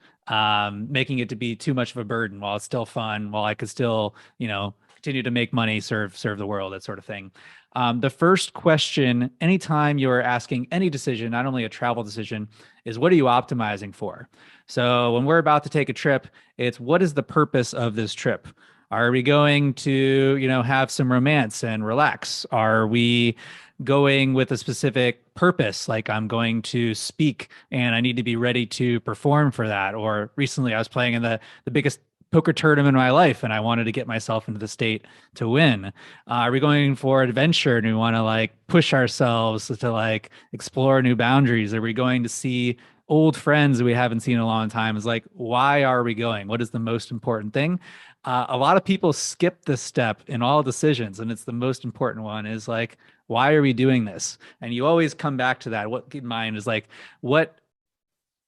making it to be too much of a burden, while it's still fun, while I could still, continue to make money, serve the world, that sort of thing. The first question, anytime you're asking any decision, not only a travel decision, is what are you optimizing for? So when we're about to take a trip, it's what is the purpose of this trip? Are we going to, have some romance and relax? Are we going with a specific purpose? Like I'm going to speak and I need to be ready to perform for that. Or recently I was playing in the biggest poker tournament in my life and I wanted to get myself into the state to win. Are we going for adventure and we want to like push ourselves to like explore new boundaries? Are we going to see old friends we haven't seen in a long time? Is like, why are we going? What is the most important thing? A lot of people skip this step in all decisions, and it's the most important one, is like, why are we doing this? And you always come back to that. What in mind is like, what,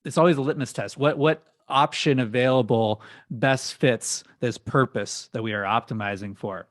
it's always a litmus test. What option available best fits this purpose that we are optimizing for?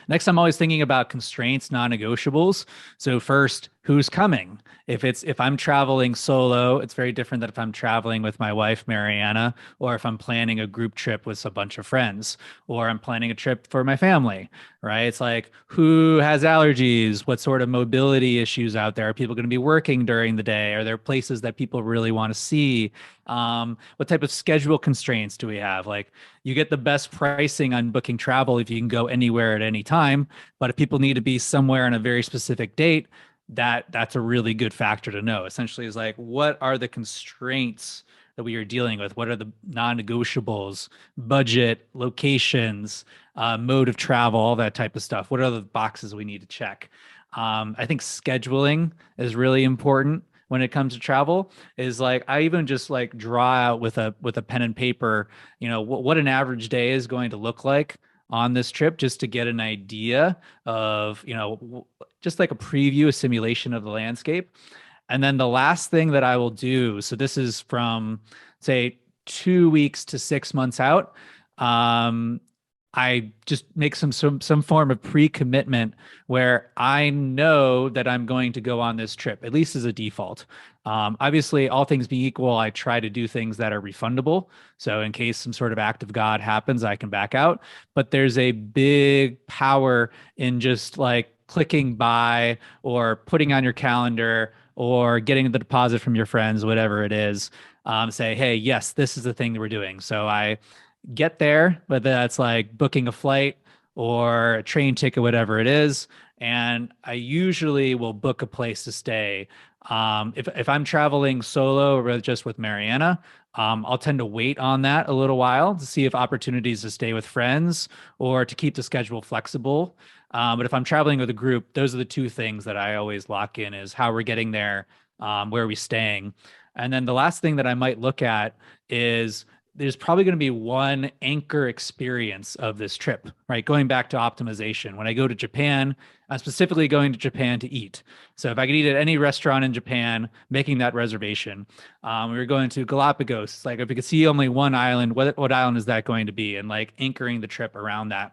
Next, I'm always thinking about constraints, non-negotiables. So first, who's coming? If I'm traveling solo, it's very different than if I'm traveling with my wife, Mariana, or if I'm planning a group trip with a bunch of friends, or I'm planning a trip for my family, right? It's like, who has allergies? What sort of mobility issues out there? Are people going to be working during the day? Are there places that people really want to see? What type of schedule constraints do we have? Like, you get the best pricing on booking travel if you can go anywhere at any time. But if people need to be somewhere on a very specific date, that's a really good factor to know. Essentially, is like, what are the constraints that we are dealing with? What are the non-negotiables, budget, locations, mode of travel, all that type of stuff? What are the boxes we need to check? I think scheduling is really important when it comes to travel. Is like, I even just like draw out with a pen and paper, what an average day is going to look like on this trip, just to get an idea of, just like a preview, a simulation of the landscape. And then the last thing that I will do, so this is from say 2 weeks to 6 months out. I just make some form of pre-commitment where I know that I'm going to go on this trip, at least as a default. Obviously, all things being equal, I try to do things that are refundable. So in case some sort of act of God happens, I can back out. But there's a big power in just like clicking buy or putting on your calendar or getting the deposit from your friends, whatever it is. Say, hey, yes, this is the thing that we're doing. So I get there, whether that's like booking a flight or a train ticket, whatever it is. And I usually will book a place to stay. If I'm traveling solo or just with Mariana, I'll tend to wait on that a little while to see if opportunities to stay with friends or to keep the schedule flexible. But if I'm traveling with a group, those are the two things that I always lock in: is how we're getting there, where are we staying. And then the last thing that I might look at is there's probably going to be one anchor experience of this trip, right? Going back to optimization. When I go to Japan, I'm specifically going to Japan to eat. So if I could eat at any restaurant in Japan, making that reservation. We were going to Galapagos. Like if we could see only one island, what island is that going to be? And like anchoring the trip around that.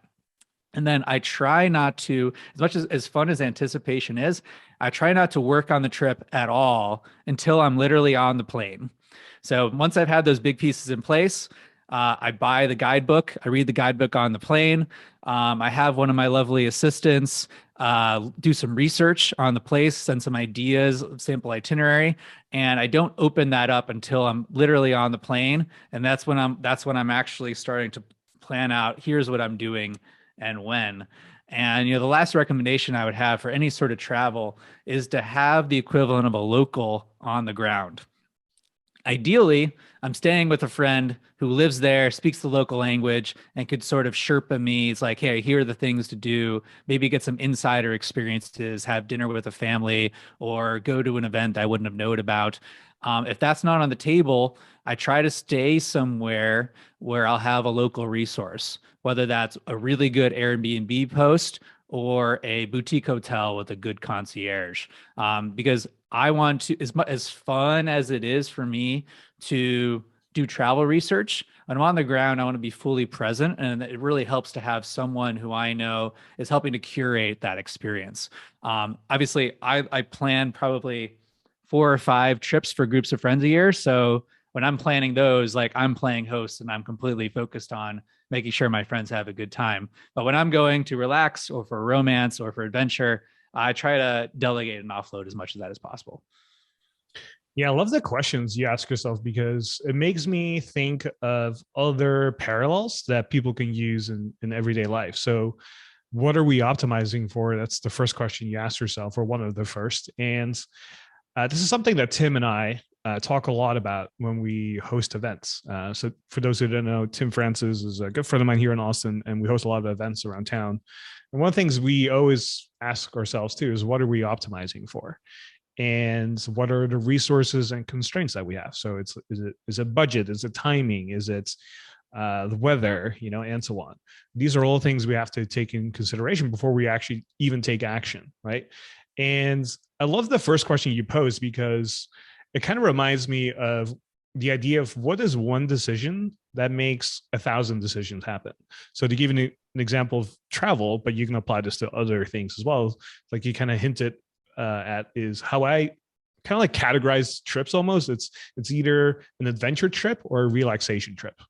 And then I try not to, as much as fun as anticipation is, I try not to work on the trip at all until I'm literally on the plane. So once I've had those big pieces in place, I buy the guidebook. I read the guidebook on the plane. I have one of my lovely assistants do some research on the place, send some ideas, sample itinerary, and I don't open that up until I'm literally on the plane, and that's when I'm actually starting to plan out. Here's what I'm doing and when. And the last recommendation I would have for any sort of travel is to have the equivalent of a local on the ground. Ideally, I'm staying with a friend who lives there, speaks the local language, and could sort of Sherpa me. It's like, hey, here are the things to do. Maybe get some insider experiences, have dinner with a family, or go to an event I wouldn't have known about. If that's not on the table, I try to stay somewhere where I'll have a local resource, whether that's a really good Airbnb post or a boutique hotel with a good concierge. Because I want to, as fun as it is for me to do travel research, when I'm on the ground, I want to be fully present. And it really helps to have someone who I know is helping to curate that experience. Obviously, I plan probably 4 or 5 trips for groups of friends a year. So when I'm planning those, like I'm playing host and I'm completely focused on making sure my friends have a good time. But when I'm going to relax or for romance or for adventure, I try to delegate and offload as much of that as possible. Yeah, I love the questions you ask yourself because it makes me think of other parallels that people can use in everyday life. So, what are we optimizing for? That's the first question you ask yourself, or one of the first. And this is something that Tim and I talk a lot about when we host events. So, for those who don't know, Tim Francis is a good friend of mine here in Austin, and we host a lot of events around town. And one of the things we always ask ourselves too is, what are we optimizing for? And what are the resources and constraints that we have? So is it budget? Is it timing? Is it the weather? And so on. These are all things we have to take in consideration before we actually even take action, right? And I love the first question you posed because it kind of reminds me of the idea of what is one decision that makes 1,000 decisions happen. So to give you an example of travel, but you can apply this to other things as well, like you kind of hinted at, is how I kind of like categorize trips almost. It's either an adventure trip or a relaxation trip.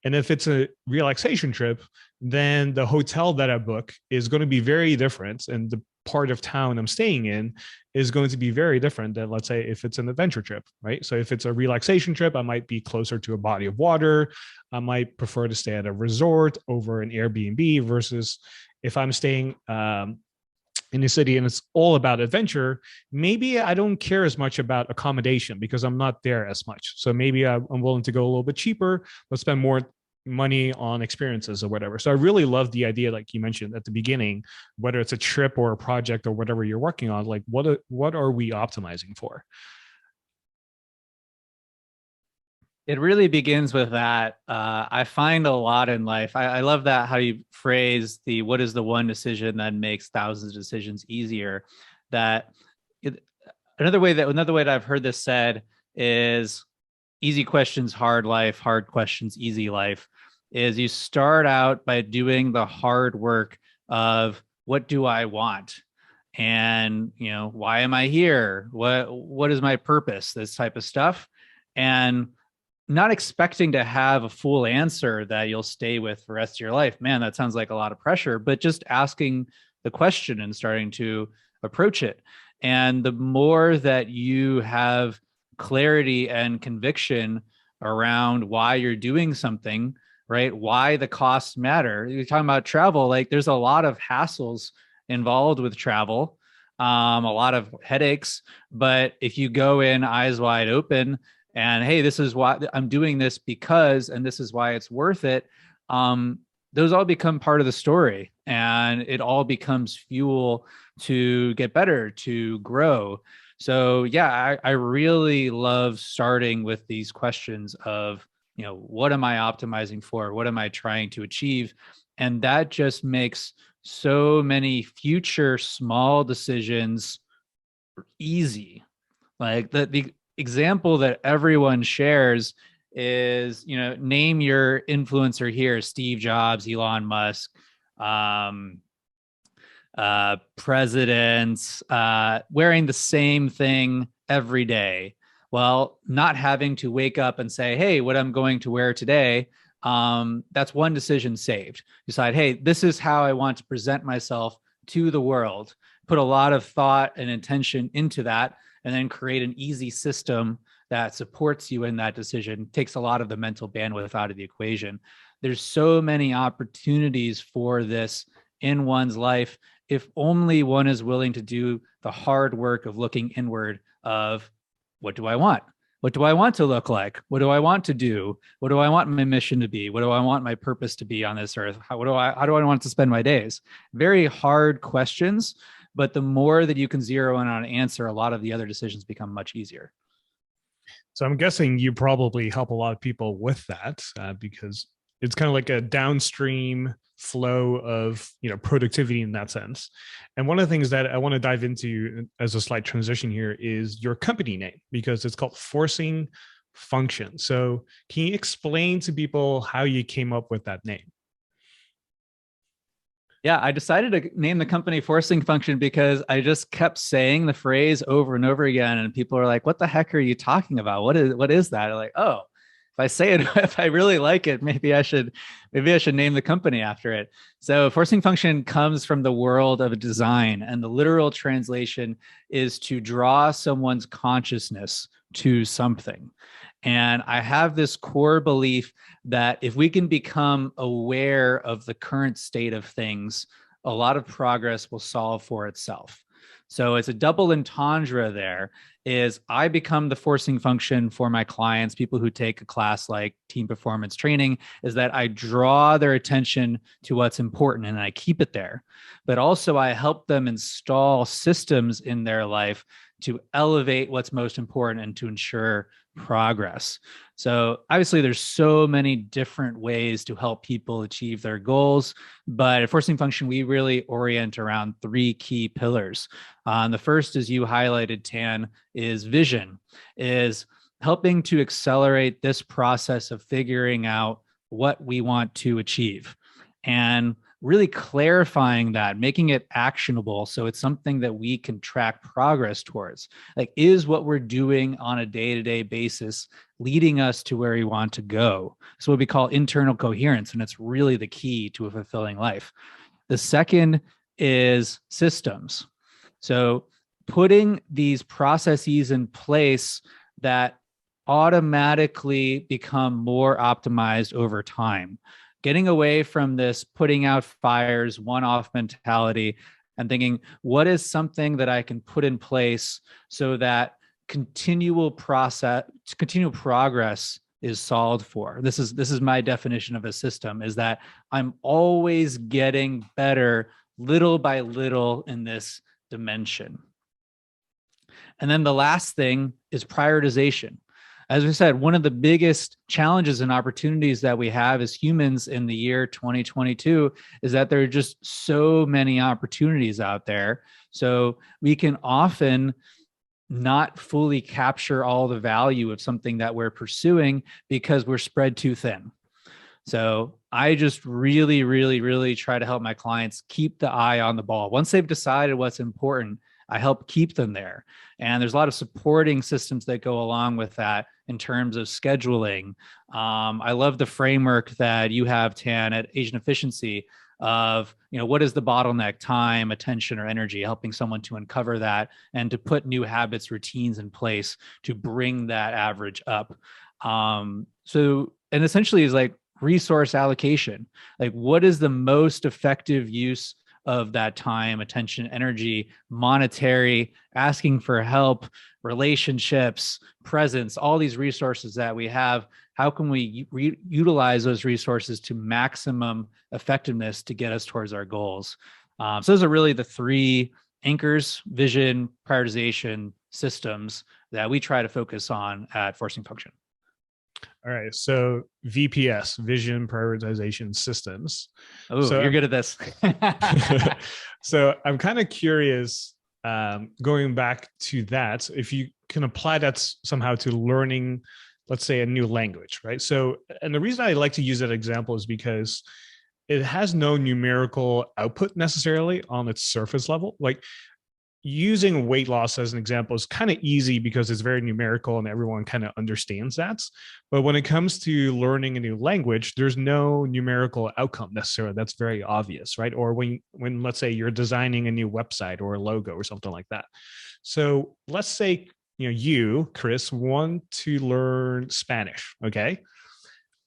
And if it's a relaxation trip, then the hotel that I book is going to be very different. And the part of town I'm staying in is going to be very different than, let's say, if it's an adventure trip, right? So if it's a relaxation trip, I might be closer to a body of water. I might prefer to stay at a resort over an Airbnb versus if I'm staying in the city and it's all about adventure, maybe I don't care as much about accommodation because I'm not there as much. So maybe I'm willing to go a little bit cheaper, but spend more money on experiences or whatever. So I really love the idea, like you mentioned at the beginning, whether it's a trip or a project or whatever you're working on, like what are we optimizing for? It really begins with that. I find a lot in life. I love that how you phrase the what is the one decision that makes thousands of decisions easier. That it, another way that I've heard this said is easy questions, hard life, hard questions, easy life. Is you start out by doing the hard work of what do I want? And why am I here? What is my purpose? This type of stuff. And not expecting to have a full answer that you'll stay with for the rest of your life. Man, that sounds like a lot of pressure, but just asking the question and starting to approach it. And the more that you have clarity and conviction around why you're doing something, right? Why the costs matter. You're talking about travel, like there's a lot of hassles involved with travel, a lot of headaches. But if you go in eyes wide open and, hey, this is why I'm doing this because, and this is why it's worth it, those all become part of the story, and it all becomes fuel to get better, to grow. So yeah, I really love starting with these questions of, what am I optimizing for? What am I trying to achieve? And that just makes so many future small decisions easy. Like the example that everyone shares is, name your influencer here: Steve Jobs, Elon Musk, um, presidents, wearing the same thing every day. Well, not having to wake up and say, hey, what I'm going to wear today, that's one decision saved. Decide, hey, this is how I want to present myself to the world. Put a lot of thought and intention into that, and then create an easy system that supports you in that decision. Takes a lot of the mental bandwidth out of the equation. There's so many opportunities for this in one's life, if only one is willing to do the hard work of looking inward of, what do I want? What do I want to look like? What do I want to do? What do I want my mission to be? What do I want my purpose to be on this earth? How do I want to spend my days? Very hard questions, but the more that you can zero in on an answer, a lot of the other decisions become much easier. So I'm guessing you probably help a lot of people with that because it's kind of like a downstream flow of productivity in that sense. And one of the things that I want to dive into as a slight transition here is your company name, because it's called Forcing Function. So can you explain to people how you came up with that name? Yeah, I decided to name the company Forcing Function because I just kept saying the phrase over and over again, and people are like, "What the heck are you talking about? What is that?" I'm like, "Oh, if I say it, if I really like it, maybe I should name the company after it." So Forcing Function comes from the world of design, and the literal translation is to draw someone's consciousness to something. And I have this core belief that if we can become aware of the current state of things, a lot of progress will solve for itself. So it's a double entendre there. Is I become the forcing function for my clients, people who take a class like team performance training, is that I draw their attention to what's important and I keep it there. But also I help them install systems in their life to elevate what's most important and to ensure progress. So obviously there's so many different ways to help people achieve their goals, but at Forcing Function, we really orient around three key pillars. The first, as you highlighted, Tan, is vision, is helping to accelerate this process of figuring out what we want to achieve and really clarifying that, making it actionable so it's something that we can track progress towards. Like, is what we're doing on a day-to-day basis leading us to where we want to go? So what we call internal coherence, and it's really the key to a fulfilling life. The second is systems. So putting these processes in place that automatically become more optimized over time, getting away from this putting out fires, one-off mentality, and thinking, what is something that I can put in place so that continual progress is solved for? This is my definition of a system, is that I'm always getting better little by little in this dimension. And then the last thing is prioritization. As we said, one of the biggest challenges and opportunities that we have as humans in the year 2022 is that there are just so many opportunities out there. So we can often not fully capture all the value of something that we're pursuing because we're spread too thin. So I just really, really, really try to help my clients keep the eye on the ball. Once they've decided what's important, I help keep them there. And there's a lot of supporting systems that go along with that in terms of scheduling. I love the framework that you have, Tan, at Asian Efficiency of, what is the bottleneck: time, attention, or energy, helping someone to uncover that and to put new habits, routines in place to bring that average up. And essentially is like resource allocation. Like, what is the most effective use of that time, attention, energy, monetary, asking for help, relationships, presence, all these resources that we have? How can we utilize those resources to maximum effectiveness to get us towards our goals? So those are really the three anchors: vision, prioritization, systems, that we try to focus on at Forcing Function. All right. So VPS, vision, prioritization, systems. Oh, so you're good at this. So I'm kind of curious, going back to that, if you can apply that somehow to learning, let's say, a new language, right? So, and the reason I like to use that example is because it has no numerical output necessarily on its surface level. Like, using weight loss as an example is kind of easy because it's very numerical and everyone kind of understands that. But when it comes to learning a new language, there's no numerical outcome necessarily. That's very obvious, right? Or when let's say you're designing a new website or a logo or something like that. So let's say, you, Chris, want to learn Spanish, okay?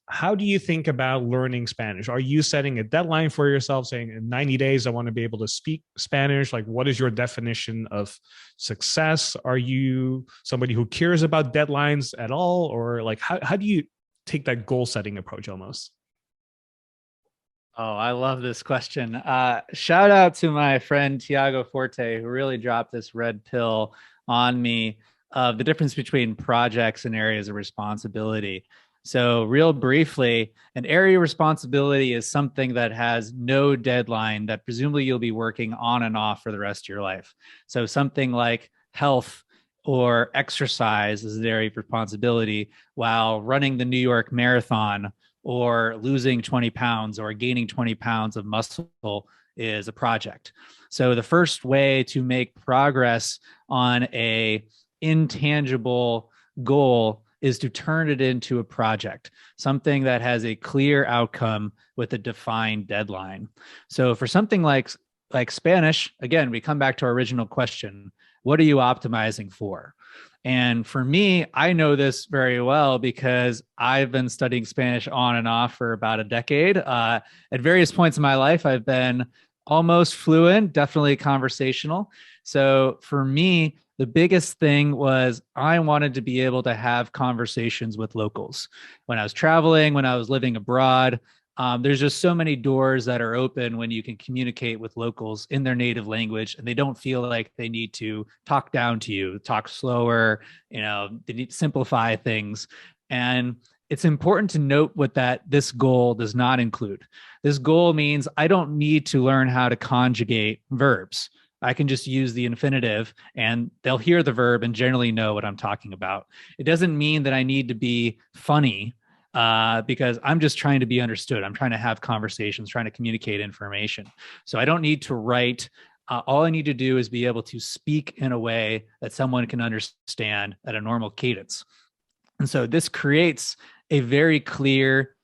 How do you think about learning Spanish? Are you setting a deadline for yourself, saying in 90 days, I want to be able to speak Spanish? Like, what is your definition of success? Are you somebody who cares about deadlines at all? Or like, how do you take that goal setting approach almost? Oh, I love this question. Shout out to my friend Tiago Forte, who really dropped this red pill on me of the difference between projects and areas of responsibility. So real briefly, an area of responsibility is something that has no deadline that presumably you'll be working on and off for the rest of your life. So something like health or exercise is an area of responsibility, while running the New York Marathon or losing 20 pounds or gaining 20 pounds of muscle is a project. So the first way to make progress on a intangible goal is to turn it into a project, something that has a clear outcome with a defined deadline. So for something like Spanish, again, we come back to our original question: what are you optimizing for? And for me, I know this very well because I've been studying Spanish on and off for about a decade. At various points in my life, I've been almost fluent, definitely conversational. So for me, the biggest thing was I wanted to be able to have conversations with locals. When I was traveling, when I was living abroad, there's just so many doors that are open when you can communicate with locals in their native language, and they don't feel like they need to talk down to you, talk slower, they need to simplify things. And it's important to note what this goal does not include. This goal means I don't need to learn how to conjugate verbs. I can just use the infinitive and they'll hear the verb and generally know what I'm talking about. It doesn't mean that I need to be funny because I'm just trying to be understood. I'm trying to have conversations, trying to communicate information. So I don't need to write. All I need to do is be able to speak in a way that someone can understand at a normal cadence. And so this creates a very clear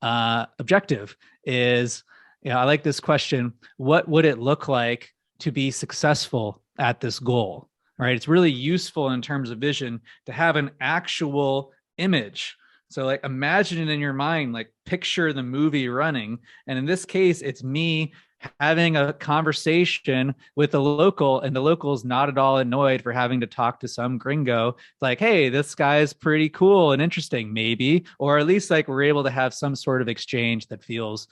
objective is, I like this question: what would it look like to be successful at this goal, right? It's really useful in terms of vision to have an actual image. So like imagine it in your mind, like picture the movie running. And in this case, it's me having a conversation with a local, and the local's not at all annoyed for having to talk to some gringo. It's like, hey, this guy's pretty cool and interesting, maybe, or at least like we're able to have some sort of exchange that feels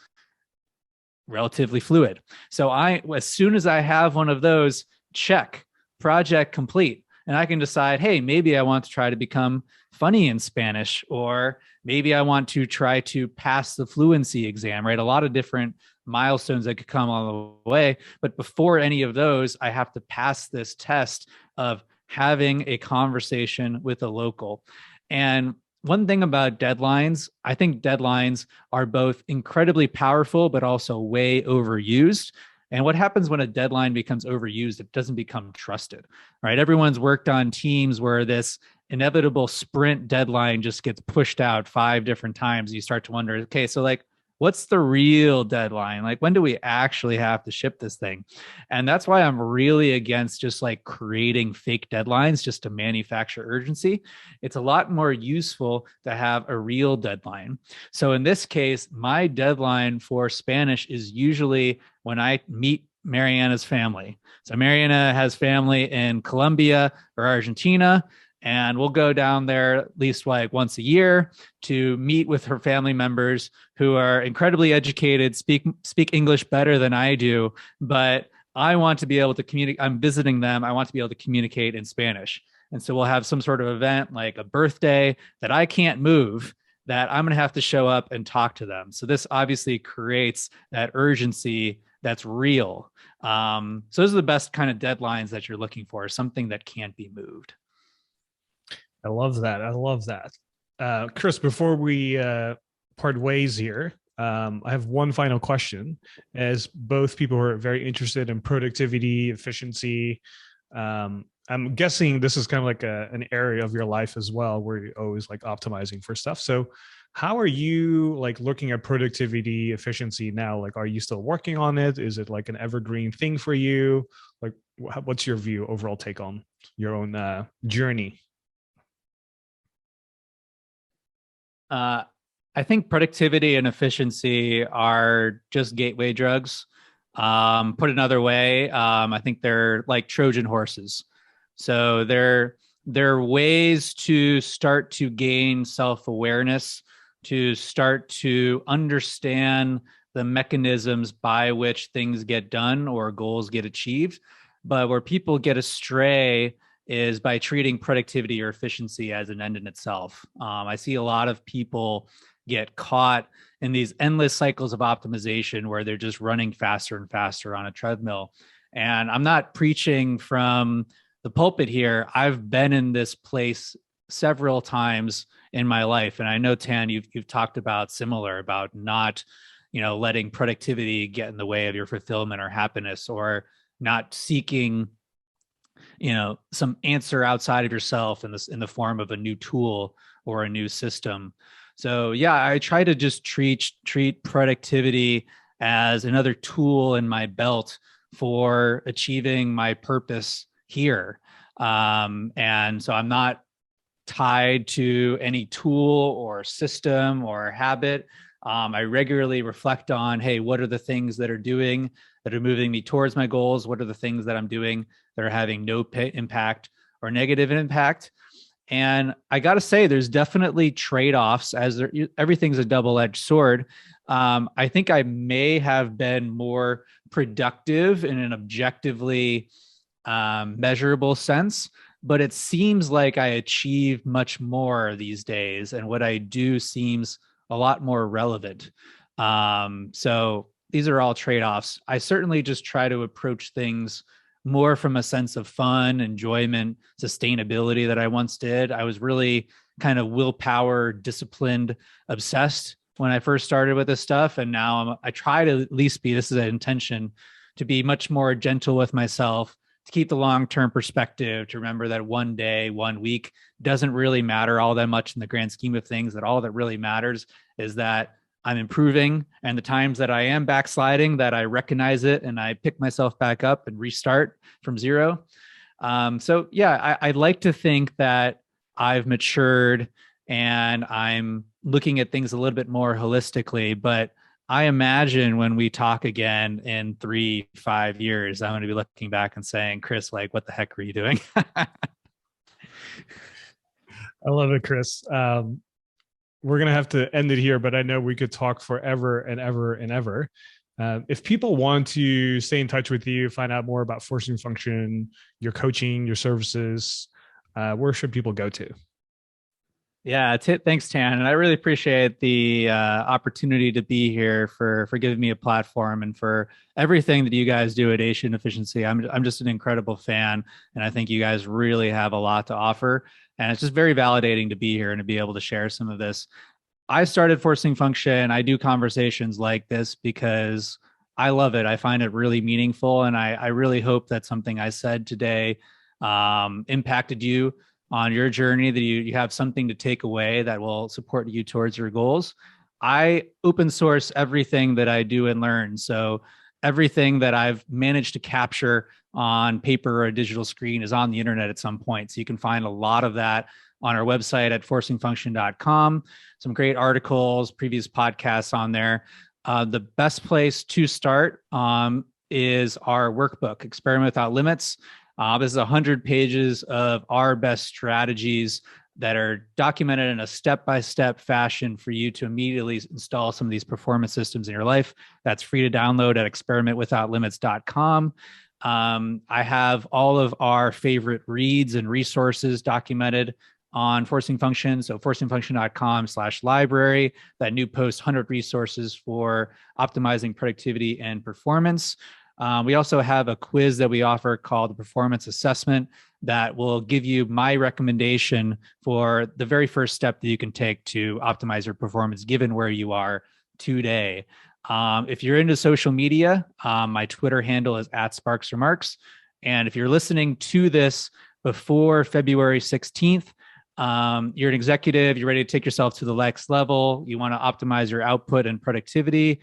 relatively fluid. So as soon as I have one of those, check, project complete. And I can decide, hey, maybe I want to try to become funny in Spanish, or maybe I want to try to pass the fluency exam, right? A lot of different milestones that could come along the way. But before any of those, I have to pass this test of having a conversation with a local. And one thing about deadlines, I think deadlines are both incredibly powerful, but also way overused. And what happens when a deadline becomes overused? It doesn't become trusted, right? Everyone's worked on teams where this inevitable sprint deadline just gets pushed out 5 different times. You start to wonder, okay, so like, what's the real deadline? Like, when do we actually have to ship this thing? And that's why I'm really against just like creating fake deadlines just to manufacture urgency. It's a lot more useful to have a real deadline. So in this case, my deadline for Spanish is usually when I meet Mariana's family. So Mariana has family in Colombia or Argentina, and we'll go down there at least like once a year to meet with her family members who are incredibly educated, speak English better than I do, but I want to be able to communicate. I'm visiting them. I want to be able to communicate in Spanish. And so we'll have some sort of event like a birthday that I can't move, that I'm going to have to show up and talk to them. So this obviously creates that urgency that's real. So those are the best kind of deadlines that you're looking for, something that can't be moved. I love that. I love that. Chris, before we part ways here, I have one final question. As both people are very interested in productivity, efficiency, I'm guessing this is kind of like an area of your life as well, where you're always like optimizing for stuff. So how are you like looking at productivity, efficiency now? Like, are you still working on it? Is it like an evergreen thing for you? Like, what's your view, overall take on your own journey? I think productivity and efficiency are just gateway drugs. Put another way, I think they're like Trojan horses. So they're ways to start to gain self-awareness, to start to understand the mechanisms by which things get done or goals get achieved. But where people get astray is by treating productivity or efficiency as an end in itself. I see a lot of people get caught in these endless cycles of optimization where they're just running faster and faster on a treadmill. And I'm not preaching from the pulpit here. I've been in this place several times in my life. And I know, Tan, you've talked about similar, about not, letting productivity get in the way of your fulfillment or happiness, or not seeking some answer outside of yourself in the form of a new tool or a new system. So yeah, I try to just treat productivity as another tool in my belt for achieving my purpose here. And so I'm not tied to any tool or system or habit. I regularly reflect on, hey, what are the things that are moving me towards my goals? What are the things that I'm doing that are having no impact or negative impact? And I got to say, there's definitely trade-offs, as everything's a double-edged sword. I think I may have been more productive in an objectively measurable sense, but it seems like I achieve much more these days, and what I do seems a lot more relevant. So these are all trade-offs. I certainly just try to approach things more from a sense of fun, enjoyment, sustainability that I once did. I was really kind of willpower, disciplined, obsessed when I first started with this stuff. And now I try to at least be, this is an intention, to be much more gentle with myself, to keep the long-term perspective, to remember that one day, 1 week doesn't really matter all that much in the grand scheme of things, that all that really matters is that I'm improving, and the times that I am backsliding, that I recognize it and I pick myself back up and restart from zero. So yeah, I'd like to think that I've matured and I'm looking at things a little bit more holistically, but I imagine when we talk again in 3-5 years, I'm going to be looking back and saying, Chris, like, what the heck were you doing? I love it, Chris. We're going to have to end it here, but I know we could talk forever and ever and ever. If people want to stay in touch with you, find out more about Forcing Function, your coaching, your services, where should people go to? Yeah, thanks, Tan. And I really appreciate the opportunity to be here, for giving me a platform, and for everything that you guys do at Asian Efficiency. I'm just an incredible fan, and I think you guys really have a lot to offer. And it's just very validating to be here and to be able to share some of this. I started Forcing Function. I do conversations like this because I love it. I find it really meaningful. And I really hope that something I said today impacted you on your journey, that you have something to take away that will support you towards your goals. I open source everything that I do and learn. So everything that I've managed to capture on paper or a digital screen is on the internet at some point. So you can find a lot of that on our website at forcingfunction.com. Some great articles, previous podcasts on there. The best place to start is our workbook, Experiment Without Limits. This is 100 pages of our best strategies that are documented in a step-by-step fashion for you to immediately install some of these performance systems in your life. That's free to download at experimentwithoutlimits.com. I have all of our favorite reads and resources documented on Forcing Function. So forcingfunction.com/library, that new post 100 resources for optimizing productivity and performance. We also have a quiz that we offer called the Performance Assessment that will give you my recommendation for the very first step that you can take to optimize your performance given where you are today. If you're into social media, my Twitter handle is @SparksRemarks. And if you're listening to this before February 16th, you're an executive, you're ready to take yourself to the next level, you want to optimize your output and productivity,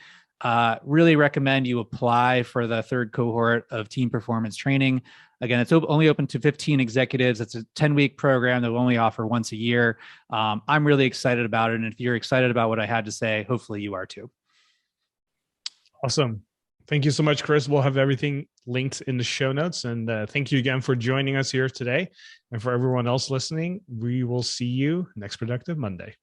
really recommend you apply for the third cohort of team performance training. Again, it's only open to 15 executives. It's a 10-week program that will only offer once a year. I'm really excited about it. And if you're excited about what I had to say, hopefully you are too. Awesome. Thank you so much, Chris. We'll have everything linked in the show notes. And thank you again for joining us here today. And for everyone else listening, we will see you next Productive Monday.